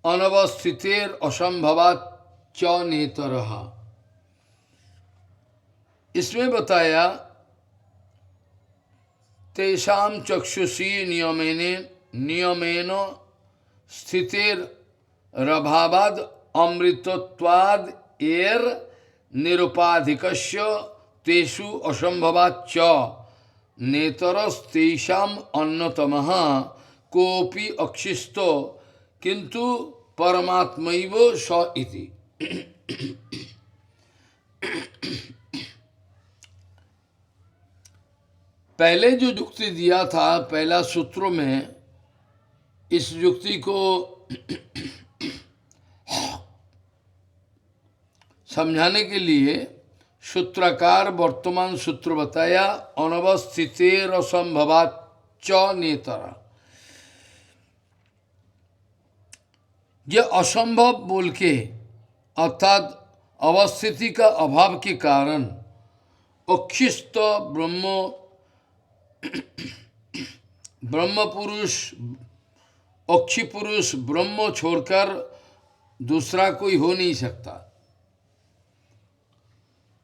अनवस्थितेर असंभवात च नेतरः। इसमें बताया तेषाम चक्षुषी नियमेन स्थितिर रभावाद अमृतत्वाद एर निरुपाधिकस्य तेषु असंभवात् च नेतरस्तेषाम अन्यतमः कोपि अक्षिस्तो किंतु परमात्मैव स इति। पहले जो युक्ति दिया था पहला सूत्रों में, इस युक्ति को समझाने के लिए सूत्रकार वर्तमान सूत्र बताया, अनवस्थितेर असंभवात् च नेतर। ये असंभव बोल के अर्थात अवस्थिति का अभाव के कारण अक्षिस्त ब्रह्म पुरुष, अक्षी पुरुष ब्रह्म छोड़कर दूसरा कोई हो नहीं सकता।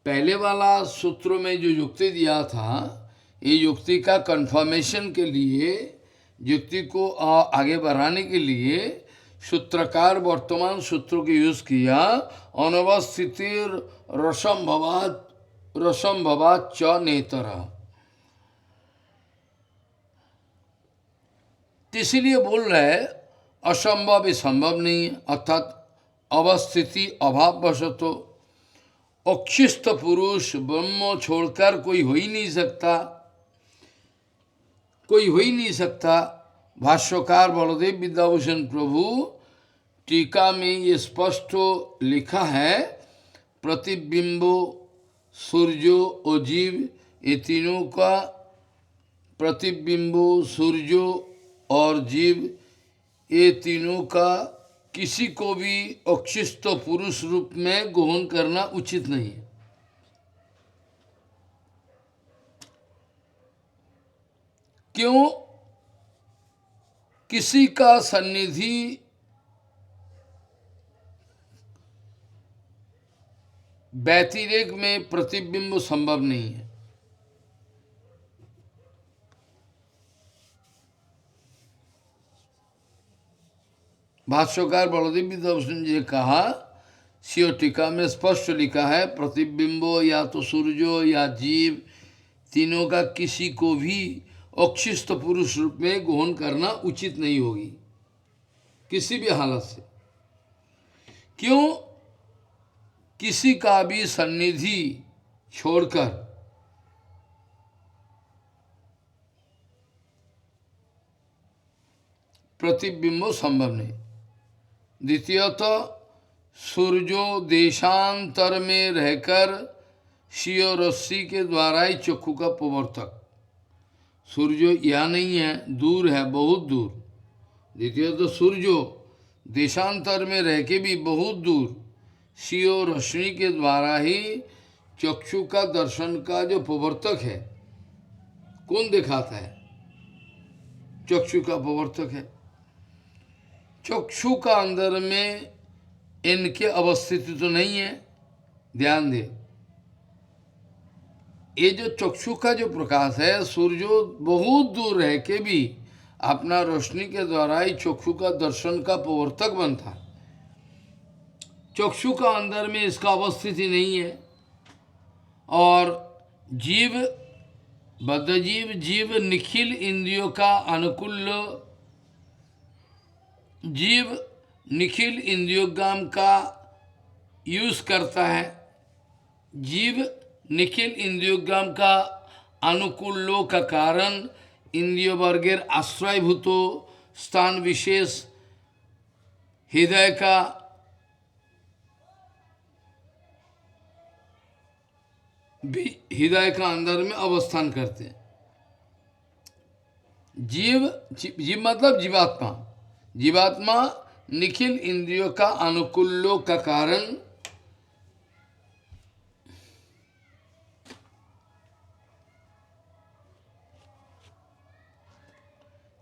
पहले वाला सूत्र में जो युक्ति दिया था, ये युक्ति का कंफर्मेशन के लिए, युक्ति को आगे बढ़ाने के लिए सूत्रकार वर्तमान सूत्र को यूज किया, अनवस्थितिर रसम भवात् च नेतरः। इसीलिए बोल रहे असंभव ये संभव नहीं है, अर्थात अवस्थिति अभाव वशतो अक्षिस्त पुरुष ब्रह्म छोड़कर कोई हो ही नहीं सकता, कोई हो ही नहीं सकता। भाष्यकार बलदेव विद्याभूषण प्रभु टीका में ये स्पष्ट लिखा है, प्रतिबिंबो सूर्यो और जीव, ये तीनों का, प्रतिबिंबो सूर्यो और जीव, ये तीनों का किसी को भी अक्षिस्त पुरुष रूप में ग्रहण करना उचित नहीं है। क्यों? किसी का सन्निधि व्यतिरेक में प्रतिबिंब संभव नहीं है। भाष्यकार बलदेव विद्याभूषण जी ने कहा, शिव टीका में स्पष्ट लिखा है, प्रतिबिंबो या तो सूर्यो या जीव, तीनों का किसी को भी अक्षिस्त पुरुष रूप में ग्रहण करना उचित नहीं होगी किसी भी हालत से। क्यों? किसी का भी सन्निधि छोड़कर प्रतिबिंब संभव नहीं। द्वितीयतः सूर्यो देशांतर में रहकर शिव रस्सी के द्वारा ही चक्षु का प्रवर्तक। सूर्य यह नहीं है, दूर है, बहुत दूर। द्वितीयतः सूर्यो देशांतर में रह के भी बहुत दूर शिव रश्मि के द्वारा ही चक्षु का दर्शन का जो प्रवर्तक है, कौन दिखाता है? चक्षु का प्रवर्तक है। चक्षु का अंदर में इनके अवस्थिति तो नहीं है, ध्यान दे। ये जो चक्षु का जो प्रकाश है, सूर्य बहुत दूर रह के भी अपना रोशनी के द्वारा ही चक्षु का दर्शन का प्रवर्तक बनता है। चक्षु का अंदर में इसका अवस्थिति नहीं है। और जीव बद्धजीव जीव निखिल इंद्रियों का अनुकूल, जीव निखिल इंद्रियोग्राम का यूज करता है। जीव निखिल इंद्रियोग्राम का अनुकूल का कारण इंद्रिय वर्गेर आश्रयभूत स्थान विशेष हृदय का अंदर में अवस्थान करते हैं। जीव मतलब जीवात्मा, जीवात्मा निखिल इंद्रियों का अनुकूल का कारण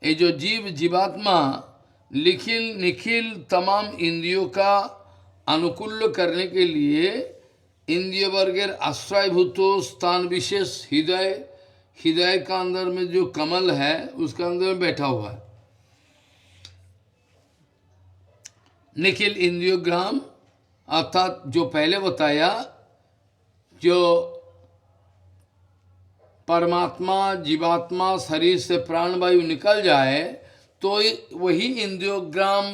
ये जो जीवात्मा निखिल तमाम इंद्रियों का अनुकूल करने के लिए इंद्रिय वर्गेर आश्रयभूत स्थान विशेष हृदय का अंदर में जो कमल है उसके अंदर में बैठा हुआ है। निखिल इंद्रियोग्राम अर्थात जो पहले बताया, जो परमात्मा जीवात्मा शरीर से प्राणवायु निकल जाए तो वही इंद्रियोग्राम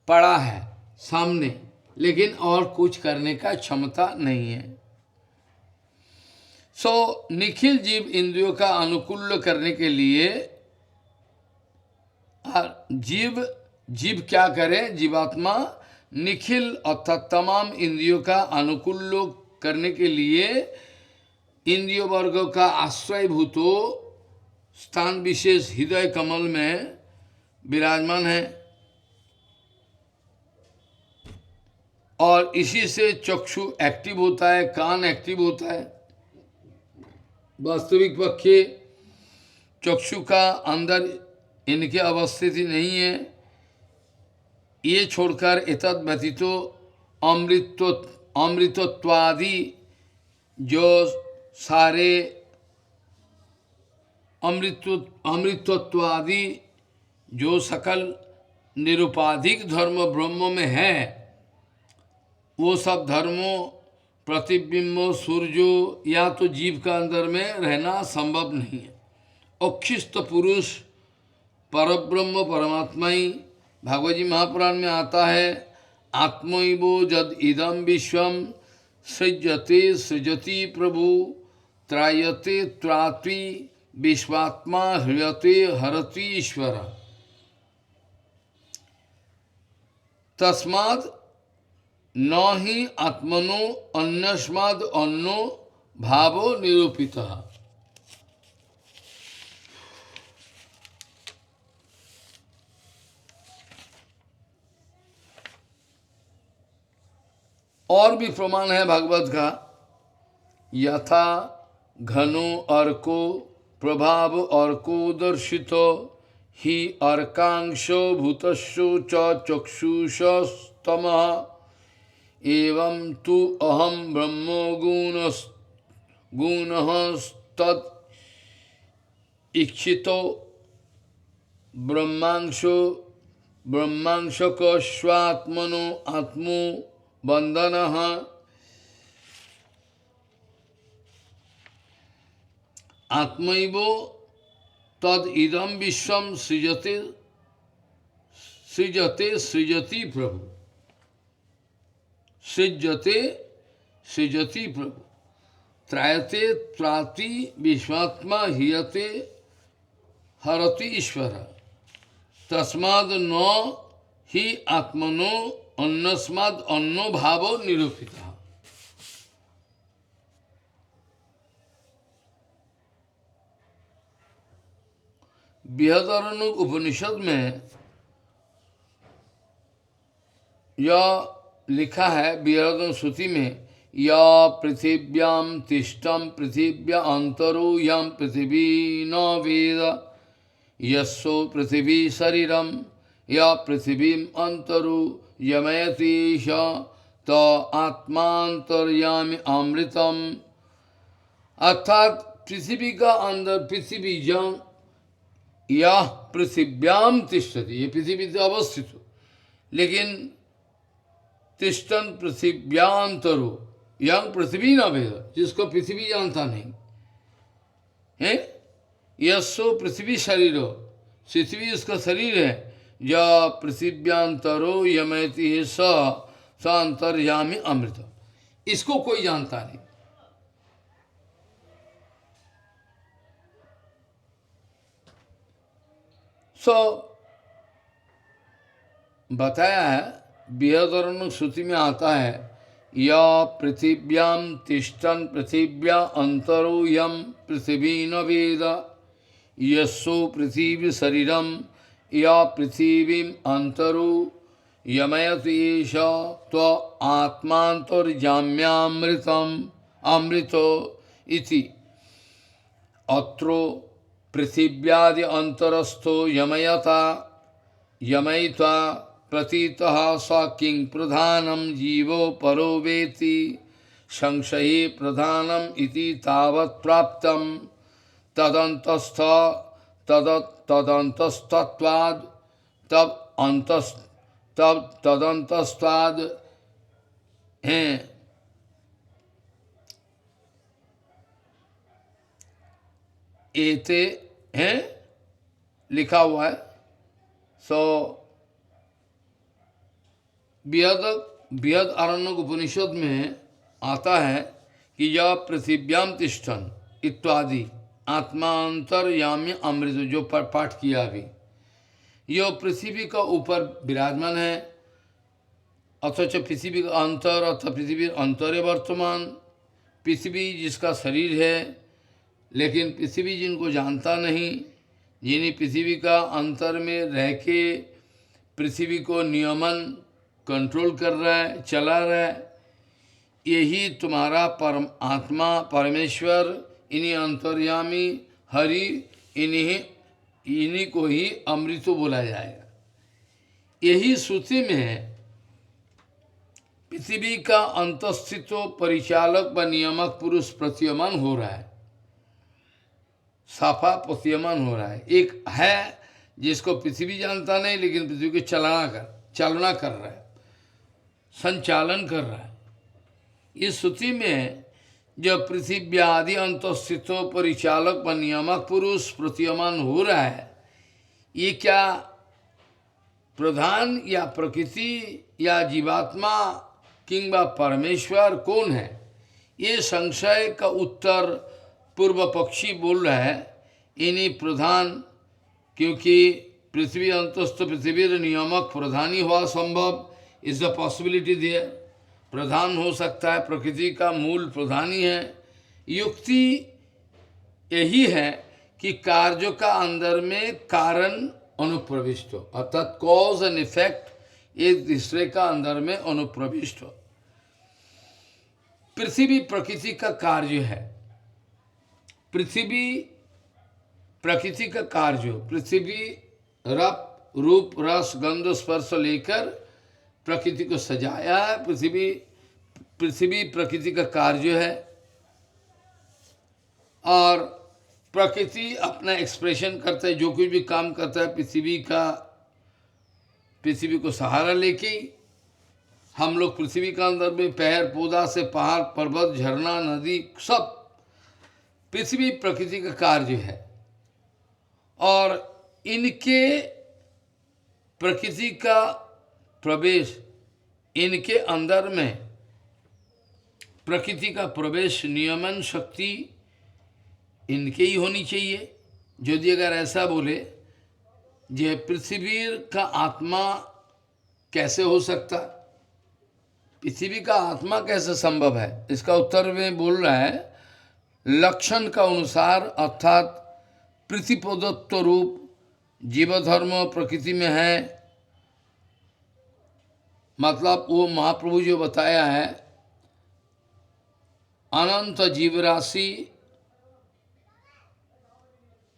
पड़ा है सामने, लेकिन और कुछ करने का क्षमता नहीं है। निखिल जीव इंद्रियों का अनुकूल करने के लिए जीव क्या करे, जीवात्मा निखिल अर्थात तमाम इंद्रियों का अनुकूल करने के लिए इंद्रिय वर्गों का आश्रयभूत स्थान विशेष हृदय कमल में विराजमान है। और इसी से चक्षु एक्टिव होता है, कान एक्टिव होता है। वास्तविक पक्षे चक्षु का अंदर इनके अवस्थिति नहीं है। ये छोड़कर एतद व्यतीतो अमृतत्वादि जो सारे अमृतत्वादि जो सकल निरुपाधिक धर्म ब्रह्म में है, वो सब धर्मों प्रतिबिंबों सूर्यो या तो जीव का अंदर में रहना संभव नहीं है। अक्षिस्त पुरुष परब्रह्म परमात्मा ही भागवत जी महापुराण में आता है, आत्मैवो जद इदम विश्वम सृजते सृजति प्रभु त्रायते त्राति विश्वात्मा हृयते हरति ईश्वर। तस्मात् न ही आत्मनो अन्यस्माद् अन्नो भावो निरूपितः। और भी प्रमाण है भागवत का, यथा घनो अर्को प्रभाव अर्को दर्शितो ही अर्कांशो भूतस्सु च चक्षुषस्तमः एवं तु अहम ब्रह्मो गुणस्तद इक्षितो ब्रह्मांशक स्वात्मनो आत्मो बंधनः आत्मैव तद इदम विश्वम सृजति प्रभु सृजति प्रभु त्रायते त्राति विश्वात्मा हीयते हरति ईश्वर। तस्माद् न ही आत्मनो अन्नस्माद् अन्नो भावो निरूपितः। बृहदारण्यक उपनिषद में यह लिखा है, बृहदारण्यक श्रुति में, या पृथिव्याम तिष्ठम पृथिव्या अंतरो यम पृथिवी न वेद यस्सो पृथिवी शरीरम या पृथिवी अंतरो यमयतीश त आत्मांतर्यामि अमृतम। अर्थात पृथ्वी का अंदर पृथ्वी जम यह पृथिव्याम तिष्ठति, ये पृथ्वी से अवस्थित हो, लेकिन तिष्ठन पृथिव्यांतरो यं पृथ्वी न वेद, जिसको पृथ्वी जानता नहीं है, यस्सो पृथ्वी शरीर, पृथ्वी उसका शरीर है, या पृथिव्यांतरो यमैति स अंतर्यामी अमृत, इसको कोई जानता नहीं। बताया है, बृहदारण्यक श्रुति में आता है, या पृथिव्याम तिष्ठन पृथिव्या अंतरो यम पृथ्वी न वेद, यस्सो पृथिवी शरीरम या पृथिवी अंतरो यमयत एष त्व आत्मांतर्जाम्यामृतम अमृतो इति अत्रो पृथिव्यादि अंतरस्थो यमयता यमयित्वा प्रतीतः स किं प्रधानम जीवो परो वेति संशये प्रधानम इति तावत् प्राप्तम तदन्तस्थ तदन्तस्तत्वाद तब तदन्तस्त्वाद हैं एते हैं लिखा हुआ है। सो बृहद आरण्यक उपनिषद में आता है कि यह पृथिव्याम तिष्ठन इत्यादि आत्मांतरयामी अमृत, जो पाठ किया अभी, यह पृथ्वी का ऊपर विराजमान है, अथच पृथ्वी का अंतर अर्थात पृथ्वी अंतरे वर्तमान, पृथ्वी जिसका शरीर है, लेकिन पृथ्वी जिनको जानता नहीं, जिन्हें पृथ्वी का अंतर में रह के पृथ्वी को नियमन कंट्रोल कर रहा है, चला रहा है, यही तुम्हारा परम आत्मा परमेश्वर, इन्हीं अंतर्यामी हरि, इन्हीं को ही अमृतो बोला जाएगा। यही श्रुति में है, पृथ्वी का अंतस्थित परिचालक व नियामक पुरुष प्रतीयमान हो रहा है, साफा प्रतीयमान हो रहा है। एक है जिसको पृथ्वी जानता नहीं, लेकिन पृथ्वी को चालना कर रहा है, संचालन कर रहा है। इस श्रुति में जो पृथ्वी आदि अंतस्थित परिचालक व नियामक पुरुष प्रतीयमान हो रहा है, ये क्या प्रधान या प्रकृति या जीवात्मा किंबा परमेश्वर कौन है? ये संशय का उत्तर पूर्व पक्षी बोल रहा है, इन्हीं प्रधान, क्योंकि पृथ्वी अंतस्थ पृथ्वी नियामक प्रधान ही हुआ संभव, इज द पॉसिबिलिटी देयर, प्रधान हो सकता है, प्रकृति का मूल प्रधान ही है। युक्ति यही है कि कार्यों का अंदर में कारण अनुप्रविष्ट हो, अर्थात कॉज एंड इफेक्ट एक दूसरे का अंदर में अनुप्रविष्ट हो। पृथ्वी प्रकृति का कार्य है, पृथ्वी प्रकृति का कार्य, पृथ्वी रूप रस गंध स्पर्श लेकर प्रकृति को सजाया है, पृथ्वी प्रकृति का कार्य है, और प्रकृति अपना एक्सप्रेशन करता है, जो कुछ भी काम करता है पृथ्वी को सहारा लेके ही। हम लोग पृथ्वी का अंदर में पेड़ पौधा से पहाड़ पर्वत झरना नदी सब पृथ्वी प्रकृति का कार्य है, और इनके प्रकृति का प्रवेश, इनके अंदर में प्रकृति का प्रवेश नियमन शक्ति इनके ही होनी चाहिए। यदि अगर ऐसा बोले जे पृथ्वी का आत्मा कैसे हो सकता, पृथ्वी का आत्मा कैसे संभव है, इसका उत्तर में बोल रहा है, लक्षण का अनुसार अर्थात पृथ्वी प्रदत्त रूप जीवधर्म प्रकृति में है, मतलब वो महाप्रभु जो बताया है अनंत जीवराशि,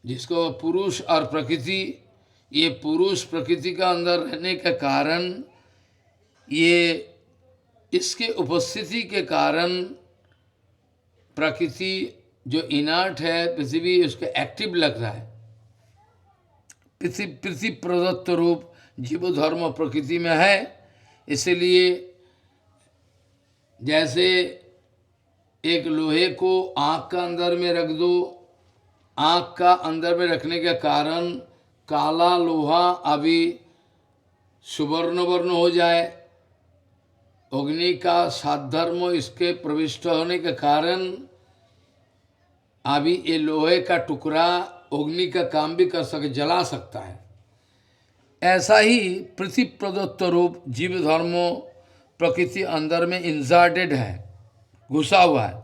जिसको पुरुष और प्रकृति, ये पुरुष प्रकृति का अंदर रहने के कारण, ये इसके उपस्थिति के कारण प्रकृति जो इनर्ट है पृथ्वी, उसको एक्टिव लग रहा है। पृथ्वी प्रदत्त रूप जीव धर्म प्रकृति में है, इसलिए जैसे एक लोहे को आँख का अंदर में रख दो, आँख का अंदर में रखने के कारण काला लोहा अभी सुवर्ण वर्ण हो जाए, अग्नि का साधर्म इसके प्रविष्ट होने के कारण अभी ये लोहे का टुकड़ा अग्नि का काम भी कर सके, जला सकता है। ऐसा ही पृथ्वी प्रदत्त रूप जीव धर्मों प्रकृति अंदर में इंसर्टेड है, घुसा हुआ है।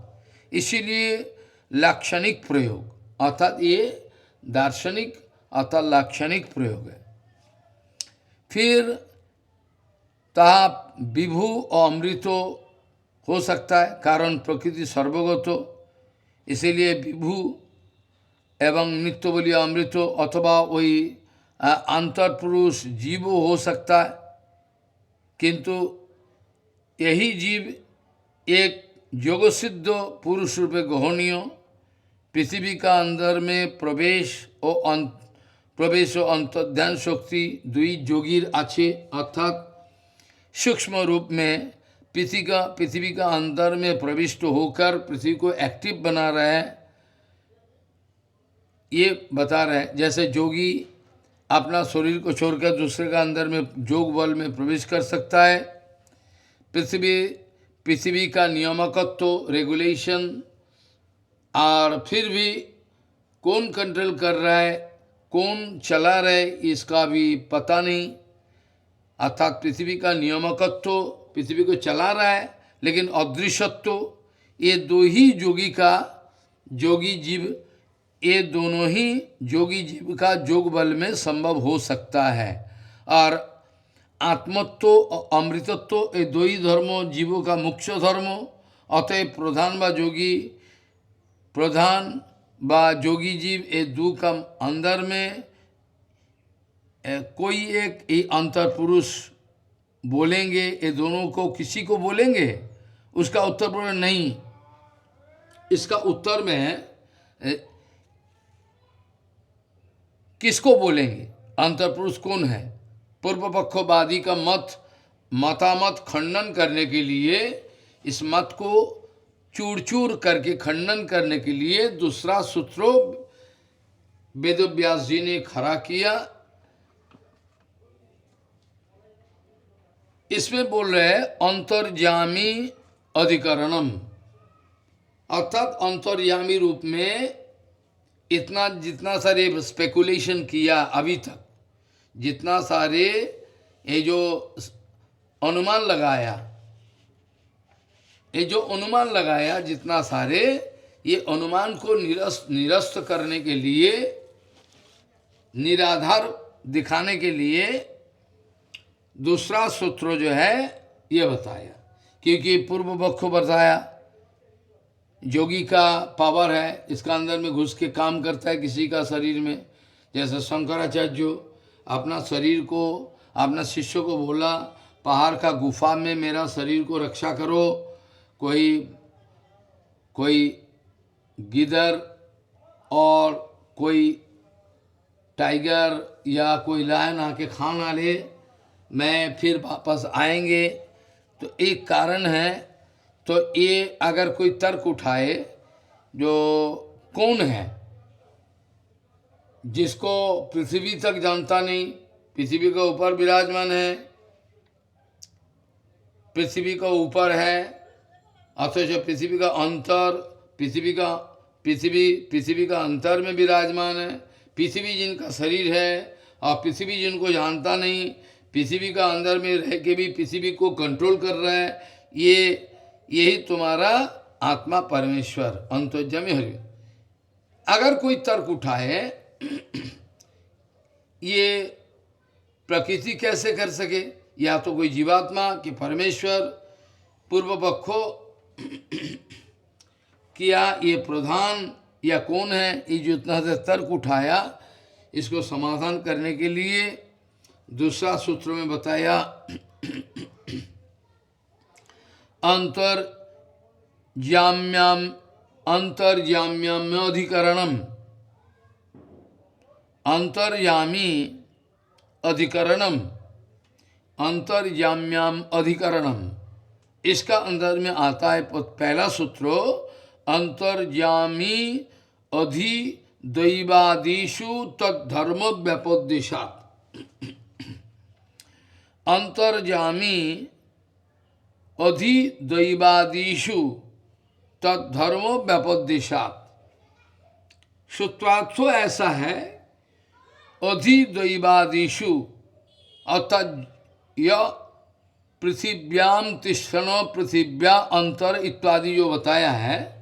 इसीलिए लाक्षणिक प्रयोग, अर्थात ये दार्शनिक अर्थात लाक्षणिक प्रयोग है। फिर तहा विभु और अमृतो हो सकता है, कारण प्रकृति सर्वगत, इसीलिए विभु एवं नित्य बोलिए अमृतो, अथवा वही अंतर पुरुष जीव हो सकता है। किंतु यही जीव एक योगसिद्ध पुरुष रूपे ग्रहणीय, पृथ्वी का अंदर में प्रवेश और अंतर्ध्यान शक्ति दुई जोगीर आछे, अर्थात सूक्ष्म रूप में पृथ्वी का अंदर में प्रविष्ट होकर पृथ्वी को एक्टिव बना रहा है, ये बता रहे हैं। जैसे जोगी अपना शरीर को छोड़कर दूसरे का अंदर में जोग बल में प्रवेश कर सकता है। पृथ्वी का नियामकत्व रेगुलेशन, और फिर भी कौन कंट्रोल कर रहा है, कौन चला रहा है, इसका भी पता नहीं। अर्थात पृथ्वी का नियामकत्व पृथ्वी को चला रहा है, लेकिन अदृश्यत्व, ये दो ही जोगी जीव, ये दोनों ही जोगी जीव का जोग बल में संभव हो सकता है। और आत्मत्व और अमृतत्व, ये दो ही धर्मों जीवों का मुख्य धर्म। अतएव प्रधान व जोगी जीव, ये दो का अंदर में कोई एक ही अंतर पुरुष बोलेंगे, ये दोनों को किसी को बोलेंगे, उसका उत्तर बोले नहीं। इसका उत्तर में किसको बोलेंगे, अंतर पुरुष कौन है? पूर्व पक्षवादी का मतामत खंडन करने के लिए, इस मत को चूर चूर करके खंडन करने के लिए दूसरा सूत्र वेदव्यास जी ने खड़ा किया। इसमें बोल रहे हैं अंतर्यामी अधिकरणम, अर्थात अंतर्यामी रूप में जितना सारे स्पेकुलेशन किया अभी तक, जितना सारे ये जो अनुमान लगाया, जितना सारे ये अनुमान को निरस्त करने के लिए, निराधार दिखाने के लिए दूसरा सूत्र जो है ये बताया। क्योंकि पूर्व पक्ष बताया योगी का पावर है, इसका अंदर में घुस के काम करता है किसी का शरीर में। जैसे शंकराचार्य अपना शरीर को, अपना शिष्य को बोला, पहाड़ का गुफा में मेरा शरीर को रक्षा करो, कोई गिदर और कोई टाइगर या कोई लायन आके खा ना ले, मैं फिर वापस आएंगे। तो एक कारण है। तो ये अगर कोई तर्क उठाए, जो कौन है जिसको पृथ्वी तक जानता नहीं, पृथ्वी का ऊपर विराजमान है, पृथ्वी का ऊपर है, अथच पृथ्वी का अंतर, पृथ्वी का अंतर में विराजमान है, पृथ्वी जिनका शरीर है और पृथ्वी जिनको जानता नहीं, पृथ्वी का अंदर में रह के भी पृथ्वी को कंट्रोल कर रहा है, यही तुम्हारा आत्मा परमेश्वर अंतर्यामी हरि। अगर कोई तर्क उठाए ये प्रकृति कैसे कर सके, या तो कोई जीवात्मा कि परमेश्वर, पूर्व पक्षो किया ये प्रधान या कौन है, ये जो इतना से तर्क उठाया, इसको समाधान करने के लिए दूसरा सूत्र में बताया अंतर्याम्याधिकरणम, अंतर्यामी अधिकरणम, अंतर्याम्याम अधिकरणम, इसका अंदर में आता है पहला सूत्र, अंतर्यामी अधि दैवादिषु तद्धर्म व्यपदेशात्। अंतर्यामी अधि दैवादिषु तद्धर्म व्यपदेशात्। सूत्रार्थ ऐसा है, अधि दैवादिषु अर्थात यह पृथिव्याम तिष्ठन पृथिव्या अंतर इत्यादि जो बताया है,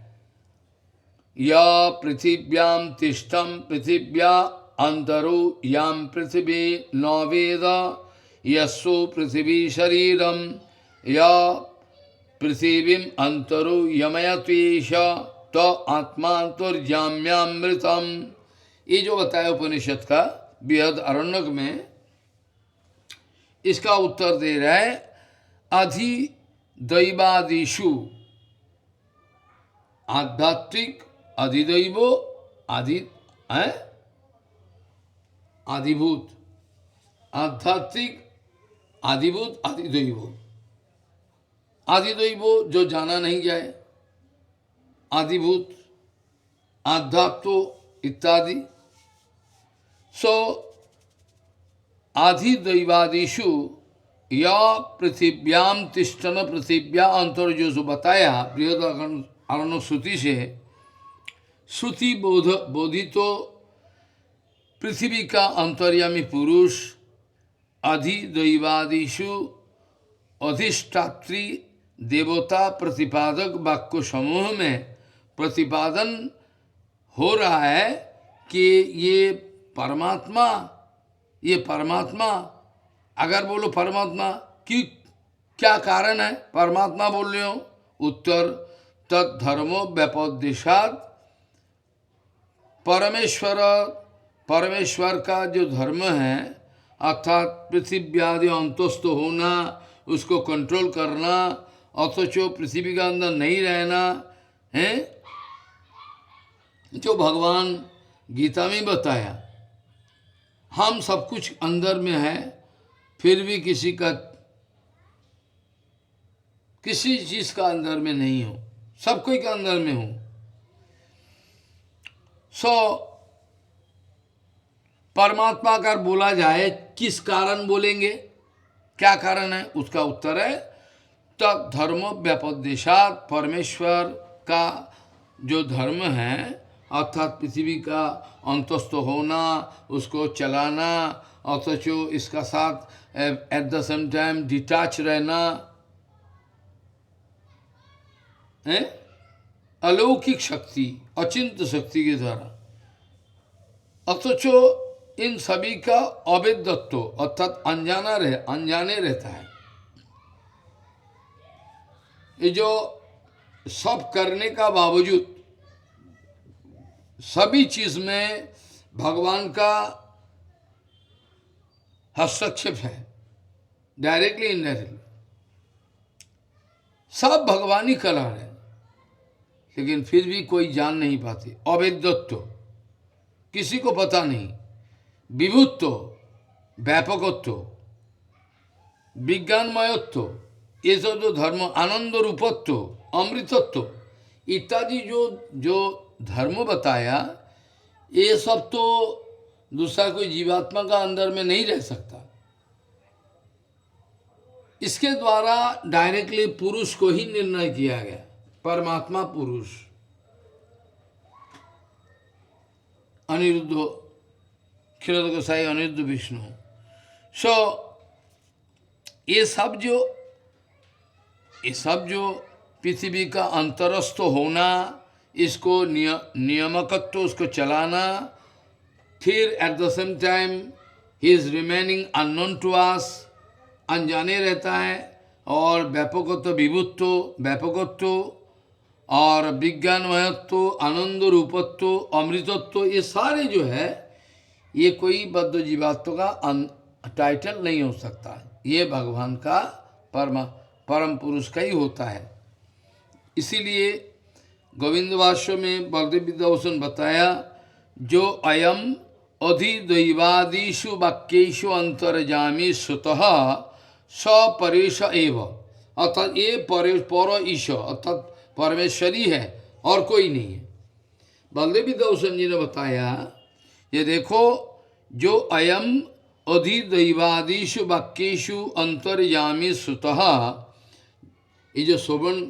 या पृथिव्याम तिष्ठम पृथिव्या अंतरो याम पृथिवी न वेद यस्सो पृथिवी शरीरम या पृथिवीम अंतरो यमयत्वेश तो आत्मांतर्याम्यामृतम। ये जो बताया उपनिषद का बृहद आरण्यक में, इसका उत्तर दे रहा है अधि दैवादिषु, आध्यात्मिक अधिदैव आदि है, आदिभूत, आध्यात्मिक आदिभूत आदिदैव, आदिदैव जो जाना नहीं जाए, आदिभूत आध्यात्म इत्यादि। सो आधिदैवादिषु या पृथिव्याम तिष्ठन पृथिव्या अंतर जो बताया बृहद आरण्यक श्रुति से, श्रुति बोधितो पृथ्वी का अंतर्यामी पुरुष अधिदैवादिषु अधिष्ठात्री देवता प्रतिपादक वाक्य समूह में प्रतिपादन हो रहा है कि ये परमात्मा, ये परमात्मा, अगर बोलो परमात्मा कि क्या कारण है परमात्मा बोल रहे हो, उत्तर तद्धर्मो व्यपदेशात्। परमेश्वर, परमेश्वर का जो धर्म है अर्थात पृथ्वी आदि अंतस्थ होना, उसको कंट्रोल करना, अथच पृथ्वी का अंदर नहीं रहना है, जो भगवान गीता में बताया। हम सब कुछ अंदर में है, फिर भी किसी चीज का अंदर में नहीं हो, सब कोई के अंदर में हो। परमात्मा अगर बोला जाए किस कारण बोलेंगे, क्या कारण है, उसका उत्तर है तद्धर्म व्यपदेशात्। परमेश्वर का जो धर्म है अर्थात पृथ्वी का अंतस्थ होना, उसको चलाना, अथच इसका साथ eight the same time detach रहना है, अलौकिक शक्ति, अचिंत शक्ति के द्वारा, अथच इन सभी का अवैधत्व अर्थात अनजाने रहता है। ये जो सब करने का बावजूद सभी चीज में भगवान का हस्तक्षेप है, डायरेक्टली इनडायरेक्टली सब भगवानी कला है, लेकिन फिर भी कोई जान नहीं पाते। अवैधत्व किसी को पता नहीं, विभुत्व, व्यापकत्व, विज्ञानमयत्व, ये सब जो धर्म, आनंद रूपत्व, अमृतत्व इत्यादि जो धर्म बताया, ये सब तो दूसरा कोई जीवात्मा का अंदर में नहीं रह सकता। इसके द्वारा डायरेक्टली पुरुष को ही निर्णय किया गया, परमात्मा पुरुष, अनिरुद्ध क्षीरोद गोसाई अनिरुद्ध विष्णु। ये सब जो पृथ्वी का अंतरस्थ होना, इसको नियमकत्व, उसको चलाना, फिर at the same time he is remaining unknown to us, अनजाने रहता है, और व्यापकत्व, विभुत्व, व्यापकत्व और विज्ञानमयत्व, आनंद रूपत्व, अमृतत्व, ये सारे जो है ये कोई बद्ध जीवात्व का टाइटल नहीं हो सकता, ये भगवान का परम पुरुष का ही होता है। इसीलिए गोविंद भाष्य में बलदेव विद्याभूषण बताया, जो अयम अधिदैवादिषु वाक्येषु अंतर्जामी श्रुतः सपरेश एव, अर्थात ये पर ईश्वर अर्थात परमेश्वरी है और कोई नहीं है। बलदेव विद्याभूषण जी ने बताया, ये देखो जो अयम अधिदैवादिषु वाक्येषु अंतर्यामी सुतः, ये जो श्रवण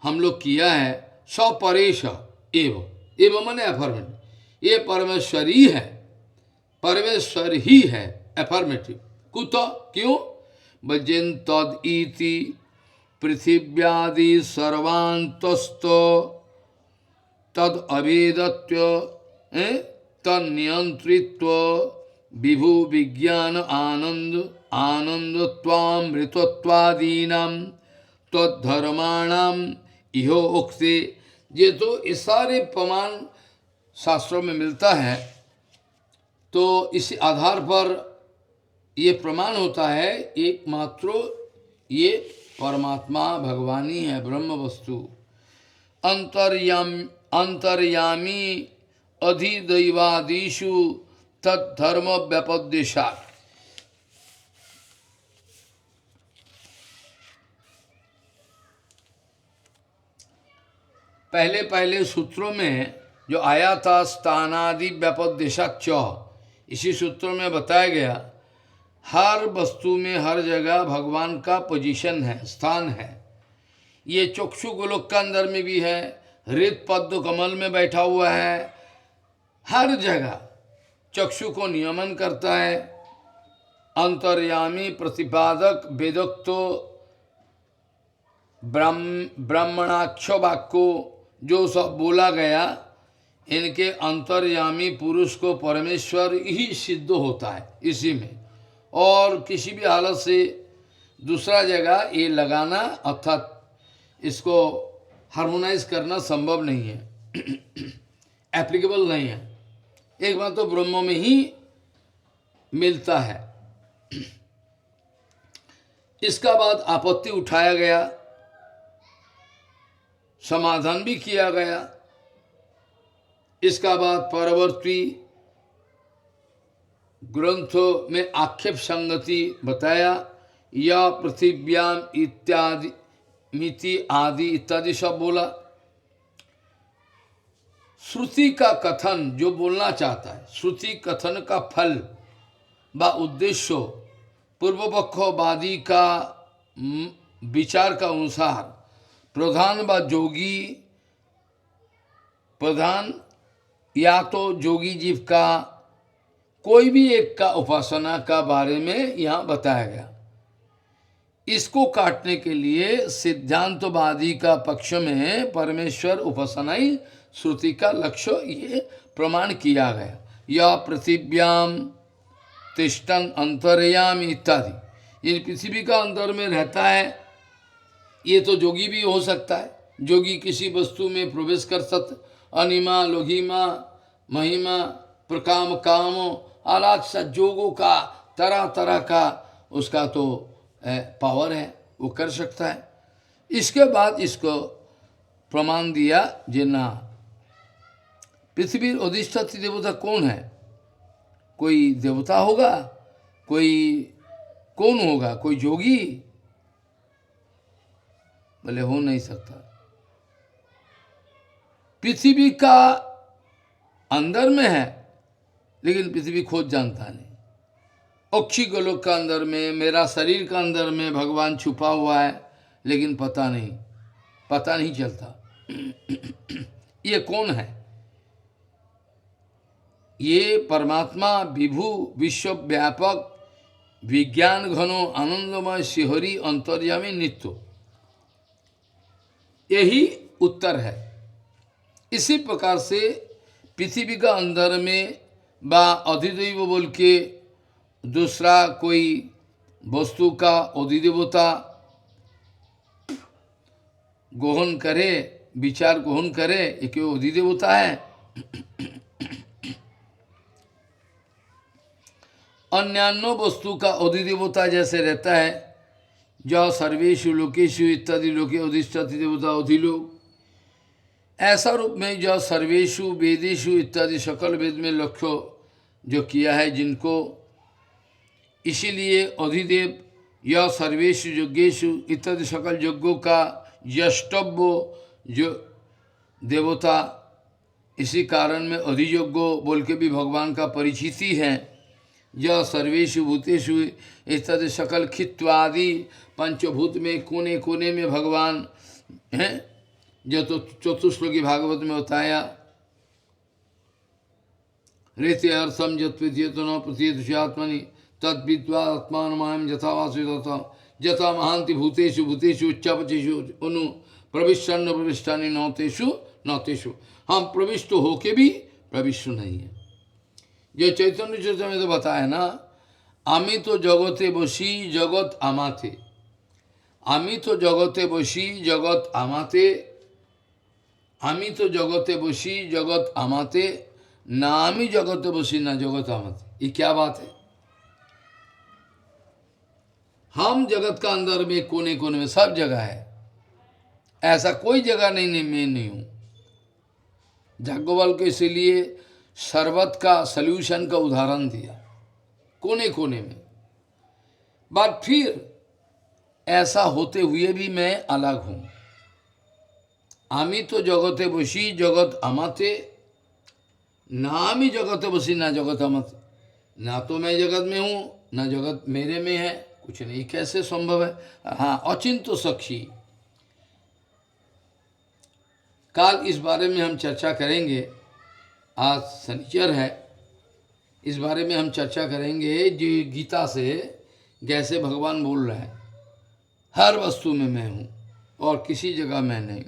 हम लोग किया है, सपरेश एवं, एवं माने अफर्मेटिव, ये परमेश्वर ही है, परमेश्वर ही है, अफर्मेटिव। कुत क्यों? भजन तद इति पृथिव्यादि सर्वांतस्तो तद अवेदत्व तद नियंत्रित्व विभु विज्ञान आनंद आनंदत्वामृतत्वादीनाम तद्धर्माणाम इहो उक्ते। ये तो इस सारे प्रमाण शास्त्रों में मिलता है, तो इस आधार पर ये प्रमाण होता है एकमात्र ये परमात्मा भगवान ही है, ब्रह्म वस्तु। अंतर्यामी अधिदैवादिषु तद्धर्म व्यपदेशात्। पहले पहले सूत्रों में जो आया था स्थानादि व्यपदेशाच, इसी सूत्रों में बताया गया हर वस्तु में हर जगह भगवान का पोजीशन है, स्थान है। ये चक्षु गोलोक का अंदर में भी है, हृद पद्म कमल में बैठा हुआ है, हर जगह चक्षु को नियमन करता है। अंतर्यामी प्रतिपादक वेदोक्तो ब्राह्मणाक्ष वाक्यो जो सब बोला गया, इनके अंतर्यामी पुरुष को परमेश्वर ही सिद्ध होता है इसी में, और किसी भी हालत से दूसरा जगह ये लगाना अर्थात इसको हार्मोनाइज करना संभव नहीं है, एप्लीकेबल नहीं है। एक बार तो ब्रह्म में ही मिलता है। इसका बाद आपत्ति उठाया गया, समाधान भी किया गया। इसका बाद परवर्ती ग्रंथों में आक्षेप संगति बताया, या पृथिव्याम इत्यादि मिति आदि इत्यादि सब बोला। श्रुति का कथन जो बोलना चाहता है, श्रुति कथन का फल व उद्देश्य पूर्वपक्षवादी का विचार का अनुसार प्रधान व जोगी, प्रधान या तो जोगी जीव का कोई भी एक का उपासना का बारे में यहाँ बताया गया। इसको काटने के लिए सिद्धांतवादी का पक्ष में परमेश्वर उपासना ही श्रुति का लक्ष्य ये प्रमाण किया गया। या पृथिव्याम तिष्ठन अंतर्यामी इत्यादि, ये पृथ्वी का अंदर में रहता है, ये तो जोगी भी हो सकता है। जोगी किसी वस्तु में प्रवेश कर सकता, अनिमा लोहिमा महिमा प्रकाम काम अलग सा जोगों का तरह तरह का उसका तो पावर है, वो कर सकता है। इसके बाद इसको प्रमाण दिया जिन्ना पृथ्वी अधिष्ठात्री देवता कौन है, कोई देवता होगा, कोई कौन होगा, कोई जोगी? बोले हो नहीं सकता। पृथ्वी का अंदर में है, लेकिन पृथ्वी खोज जानता नहीं। अक्षी गोलोक का अंदर में, मेरा शरीर का अंदर में भगवान छुपा हुआ है, लेकिन पता नहीं चलता ये कौन है। ये परमात्मा विभु विश्वव्यापक विज्ञान घनो आनंदमय शिहरी अंतर्यामी नित्य, यही उत्तर है। इसी प्रकार से पृथ्वी का अंदर में बा अधिदैव बोल के दूसरा कोई वस्तु का अधिदेवता ग्रहण करे, विचार ग्रहण करे, ये क्यों अधिदेवता है। अन्यान्य वस्तु का अधिदेवता जैसे रहता है, जो सर्वेषु लोकेषु इत्यादि लोके अधिष्ठाति देवता अधिलोक, ऐसा रूप में जो सर्वेषु वेदेषु इत्यादि सकल वेद में लक्ष्य जो किया है जिनको, इसीलिए अधिदेव यह सर्वेषु यज्ञेषु इत्यादि सकल यज्ञों का यष्टव्य जो देवता, इसी कारण में अधियोग्यो बोल के भी भगवान का परिचिति है। यह सर्वेषु भूतेषु इत्यादि सकल खित्वादि पंचभूत में कोने कोने में भगवान हैं, जो तो चतुश्लोकी भागवत में बताया। रेते अर्थम यत प्रतीयत न प्रतीयत आत्मनि तद विद्वा आत्मान यथा वासुत यथा महांति भूतेषु भूतेषु उच्चापचेषु अनु प्रविष्टान्न प्रविष्टानि नौतेषु नौतेषु। हम प्रविष्ट होके भी प्रविष्ट नहीं है। जो चैतन्य चैतन्य में तो बताया ना, आमी तो जगते बसी जगत आमाते, आमी तो जगते बसी जगत आमाते, आमी तो जगते बसी जगत आमाते, ना आमी जगते बसी ना जगत आमाते। ये क्या बात है? हम जगत का अंदर में कोने कोने में सब जगह है, ऐसा कोई जगह नहीं मैं नहीं हूं। जाग्ञवल के इसीलिए शरबत का सल्यूशन का उदाहरण दिया, कोने कोने में। बट फिर ऐसा होते हुए भी मैं अलग हूं। आमी तो जगते बसी जगत अमाते, ना आमी जगते बसी ना जगत अमाते। ना तो मैं जगत में हूं ना जगत मेरे में है, कुछ नहीं। कैसे संभव है? हाँ, अचिंत्य साक्षी। काल इस बारे में हम चर्चा करेंगे। आज शनिचर है, इस बारे में हम चर्चा करेंगे। जो गीता से जैसे भगवान बोल रहे हैं, हर वस्तु में मैं हूँ और किसी जगह मैं नहीं।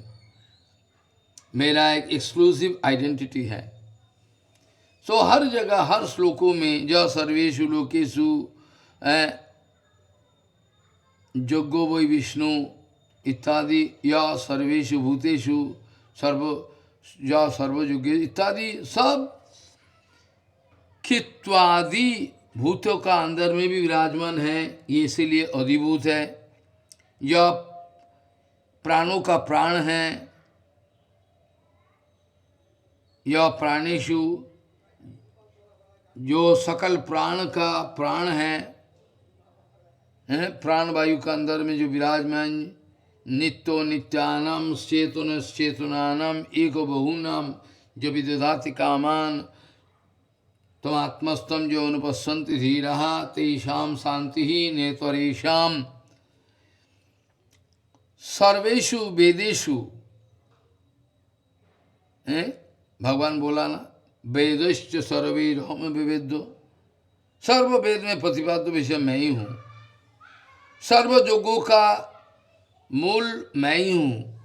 मेरा एक एक्सक्लूसिव आइडेंटिटी है। सो हर जगह हर श्लोकों में ज सर्वेषु लोकेषु यज्ञो वै विष्णु इत्यादि, या सर्वेषु भूतेषु सर्व या सर्वयोग्य इत्यादि सब खित्वादि भूतों का अंदर में भी विराजमान है। ये इसीलिए अधिभूत है। यह प्राणों का प्राण है। यह प्राणेषु जो सकल प्राण का प्राण है, प्राण वायु का अंदर में जो विराजमान, नित्यो नित्यानाम चेतन चेतनानाम एक बहुनाम जो विदधाति कामान तम आत्मस्तम जो अनुपस्सन्ति धीरः तेषां शांति ही नेत्वरेषाम। सर्वेषु वेदेषु, भगवान बोला ना, वेदश्च सर्वैरहम विवेद्यो, सर्व वेद में प्रतिपाद्य विषय मैं ही हूँ। सर्व योगों का मूल मैं ही हूँ।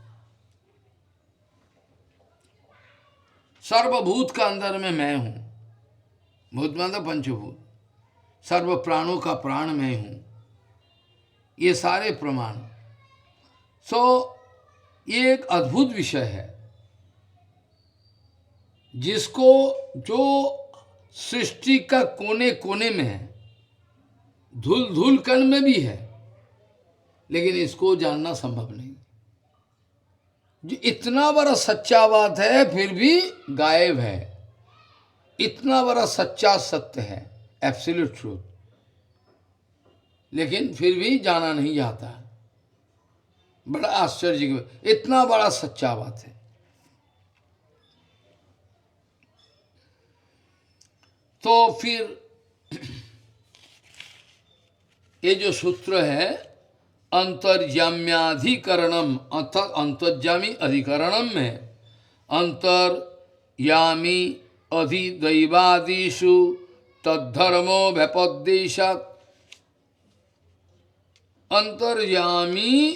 सर्वभूत का अंदर में मैं हूँ। भूत मतलब पंचभूत। सर्व प्राणों का प्राण मैं हूँ। ये सारे प्रमाण। ये एक अद्भुत विषय है जिसको जो सृष्टि का कोने कोने में है, धूल धूल कण में भी है, लेकिन इसको जानना संभव नहीं। जो इतना बड़ा सच्चा बात है फिर भी गायब है। इतना बड़ा सच्चा सत्य है, एब्सोल्यूट ट्रूथ, लेकिन फिर भी जाना नहीं जाता। बड़ा आश्चर्य की, इतना बड़ा सच्चा बात है। तो फिर ये जो सूत्र है अंतर्याम्याधिकरणम, अर्थात अंतर्यामी अधिकरणम में अंतर्यामी अधिदैवादिषु तद्धर्मो व्यपदेशात्, अंतर्यामी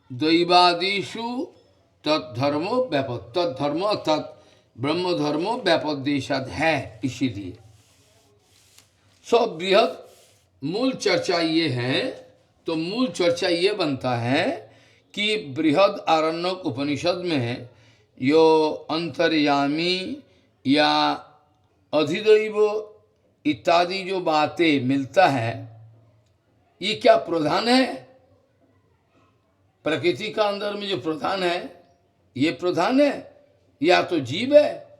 अधिदैवादिषु तद्धर्मो व्यापद, तद्धर्म अर्थात ब्रह्म धर्मो व्यापदेशात् है। इसीलिए सब बृहद मूल चर्चा ये है। तो मूल चर्चा ये बनता है कि बृहद आरण्यक उपनिषद में यो अंतर्यामी या अधिदैव इत्यादि जो बातें मिलता है, ये क्या प्रधान है? प्रकृति का अंदर में जो प्रधान है, ये प्रधान है या तो जीव है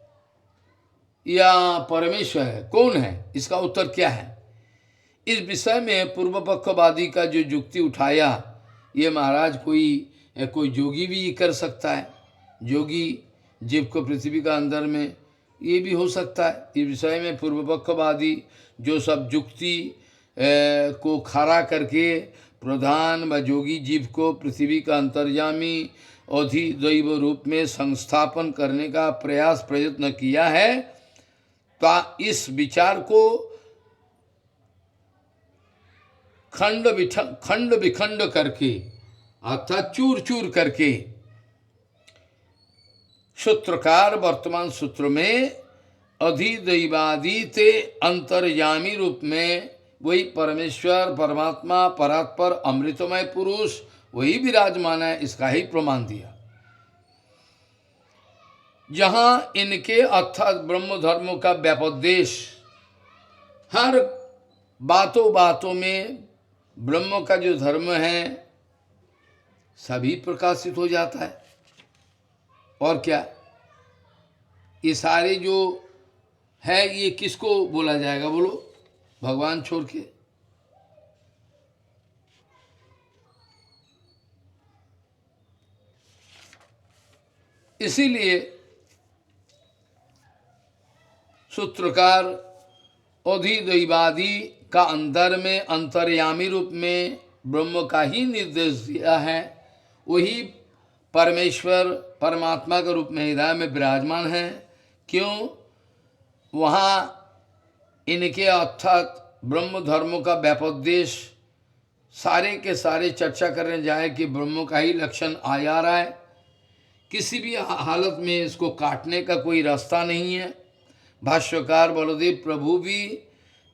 या परमेश्वर है? कौन है? इसका उत्तर क्या है? इस विषय में पूर्व पक्षवादी का जो युक्ति उठाया, ये महाराज कोई जोगी भी कर सकता है। जोगी जीव को पृथ्वी का अंदर में, ये भी हो सकता है। इस विषय में पूर्व पक्षवादी जो सब युक्ति को खड़ा करके प्रधान व जोगी जीव को पृथ्वी का अंतर्यामी अधिदैव रूप में संस्थापन करने का प्रयत्न किया है, तो इस विचार को खंड विखंड करके अर्थात चूर चूर करके सूत्रकार वर्तमान सूत्र में अधिदैवादिते अंतर्यामी रूप में वही परमेश्वर परमात्मा परात्पर अमृतमय पुरुष वही विराजमान है, इसका ही प्रमाण दिया। जहां इनके अर्थात ब्रह्म धर्मों का व्यापदेश हर बातों बातों में ब्रह्म का जो धर्म है सभी प्रकाशित हो जाता है। और क्या, ये सारे जो है ये किसको बोला जाएगा, बोलो, भगवान छोड़ के? इसीलिए सूत्रकार अधिदैवादी का अंदर में अंतर्यामी रूप में ब्रह्म का ही निर्देश दिया है। वही परमेश्वर परमात्मा के रूप में हृदय में विराजमान है। क्यों? वहाँ इनके अर्थात ब्रह्म धर्मों का व्यापदेश सारे के सारे चर्चा करने जाए कि ब्रह्म का ही लक्षण आ जा रहा है, किसी भी हालत में इसको काटने का कोई रास्ता नहीं है। भाष्यकार बलदेव प्रभु भी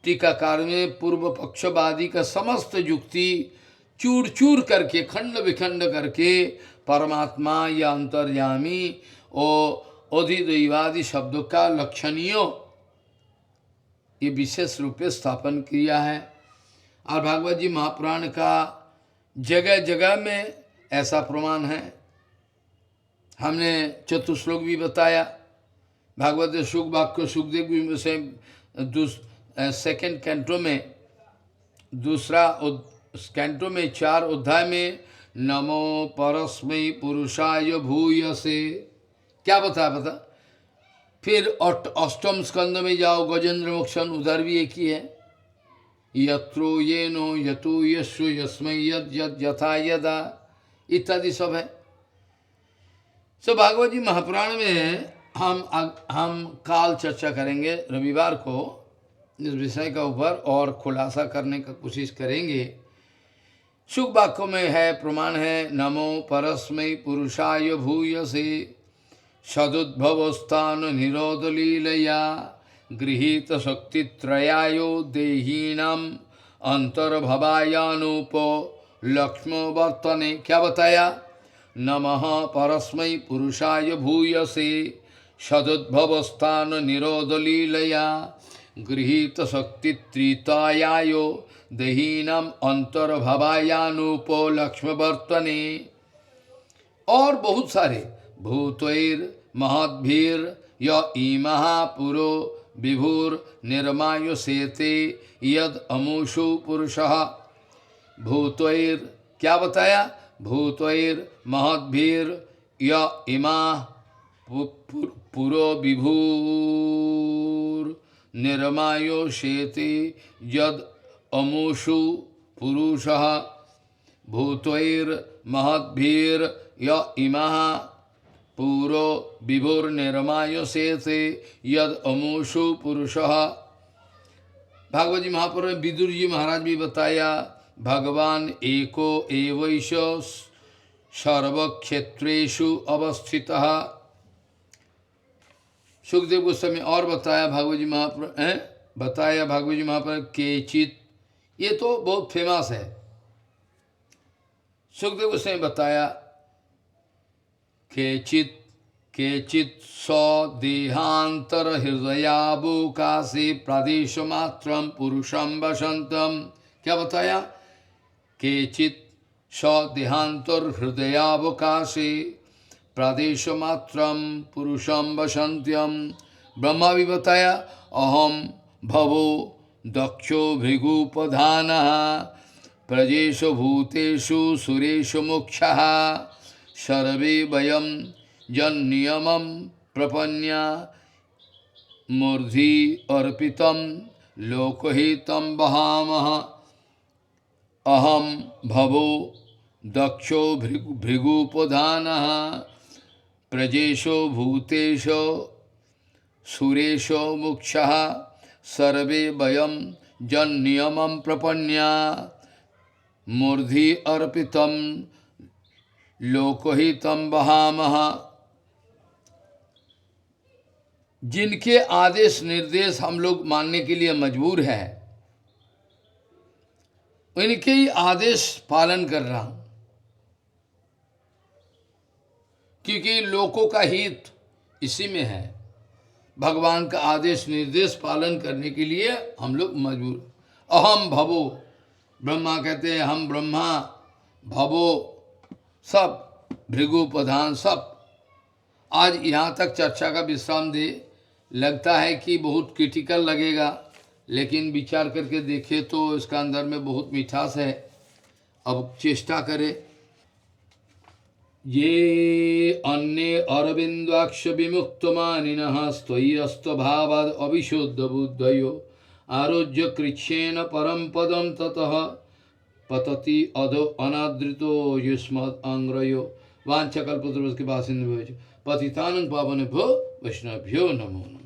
टीकाकार में पूर्व पक्षवादी का समस्त युक्ति चूर चूर करके खंड विखंड करके परमात्मा या अंतर्यामी और अधिदैवादी शब्दों का लक्षणीय ये विशेष रूप से स्थापन किया है। और भागवत जी महापुराण का जगह जगह में ऐसा प्रमाण है। हमने चतुश्लोक भी बताया, भागवत सुख वाक्य सुखदेव भी से सेकेंड कैंटो में दूसरा कैंटो में 4 अध्याय में नमो परस्मै पुरुषाय भूयसे क्या बता। फिर अष्टम स्कंद में जाओ गजेंद्र मोक्षण, उधर भी एक ही है, यत्रो येनो यतो यस्व यस्मै यद यद यथा यदा इत्यादि सब है। सो भागवत जी महापुराण में हम काल चर्चा करेंगे रविवार को इस विषय का ऊपर और खुलासा करने का कोशिश करेंगे। सुख वाक्य में है, प्रमाण है, नमो परस्मै पुरुषाय भूयसे सदुद्भवस्थान निरोध लीलया गृहीत शक्ति त्रयायो देहीनाम अंतर्भवायानुपो लक्ष्मवर्तने क्या बताया? नमः परस्मै पुरुषाय भूयसे सदुद्भवस्थान निरोध लीलया गृहीत शक्ति त्रितायायो देहीनाम अंतर्भवायानुपो लक्ष्मवर्तने। और बहुत सारे भूतैर महद्भीर य इमः पुरो विभुर निर्मायो सेते यद अमुषु पुरुषः। भूतैर क्या बताया? भूतैर महद्भीर य इमः पुरो विभुर निर्मायो सेते यद अमुषु पुरुषः। भूतैर महद्भीर य इमः पूरो विभुर निर्मायो सेते यद अमुषु पुरुषः। भागवत जी महापुराण में विदुर जी महाराज भी बताया, भगवान एको एवैष सर्वक्षेत्रेषु अवस्थितः। सुखदेव गोस्वामी और बताया भागवत जी महापुराण बताया भागवत जी महापुराण केचित, ये तो बहुत फेमस है। सुखदेव गोस्वामी बताया केचित केचित स्वदेहांतर हृदयावकाशे प्रदेश मात्रम पुरुषम वसंतम। क्या बताया? केचित स्वदेहांतर हृदयावकाशे प्रदेश मात्रम पुरुषम वसंत्यम। ब्रह्मा भी बताया अहम भवो दक्षो भृगुपधानः प्रजेषु भूतेषु सुरेषु मुख्यः सर्वे वयं यन्नियमं प्रपन्या मूर्धि अर्पितं लोकहितं वहामः अहम भवो दक्षो भृगुपधानः प्रजेशो भूतेशो सुरेशो मुक्षः सर्वे वयं जन्नियमं प्रपन्या मूर्धि अर्पितं लोकहितं वहामः। जिनके आदेश निर्देश हम लोग मानने के लिए मजबूर है, उनके ही आदेश पालन कर रहा हूं, क्योंकि लोगों का हित इसी में है। भगवान का आदेश निर्देश पालन करने के लिए हम लोग मजबूर। अहम भवो, ब्रह्मा कहते हैं हम ब्रह्मा, भवो सब, भृगु प्रधान सब। आज यहाँ तक चर्चा का विश्राम दे। लगता है कि बहुत क्रिटिकल लगेगा, लेकिन विचार करके देखे तो इसका अंदर में बहुत मिठास है। अब चेष्टा करें। ये अन्य अरविंदाक्ष विमुक्त मानिनः स्वयि अस्तभावाद अविशुद्ध बुद्धयो आरोग्य कृच्छेन परम पदम ततः पतति अधो अनादृतो युष्मद् अंग्रयो वांछकल्पतरुस्य के पासिन्भ्यो पतितानं पावनेभ्यो वैष्णवेभ्यो नमो नमः।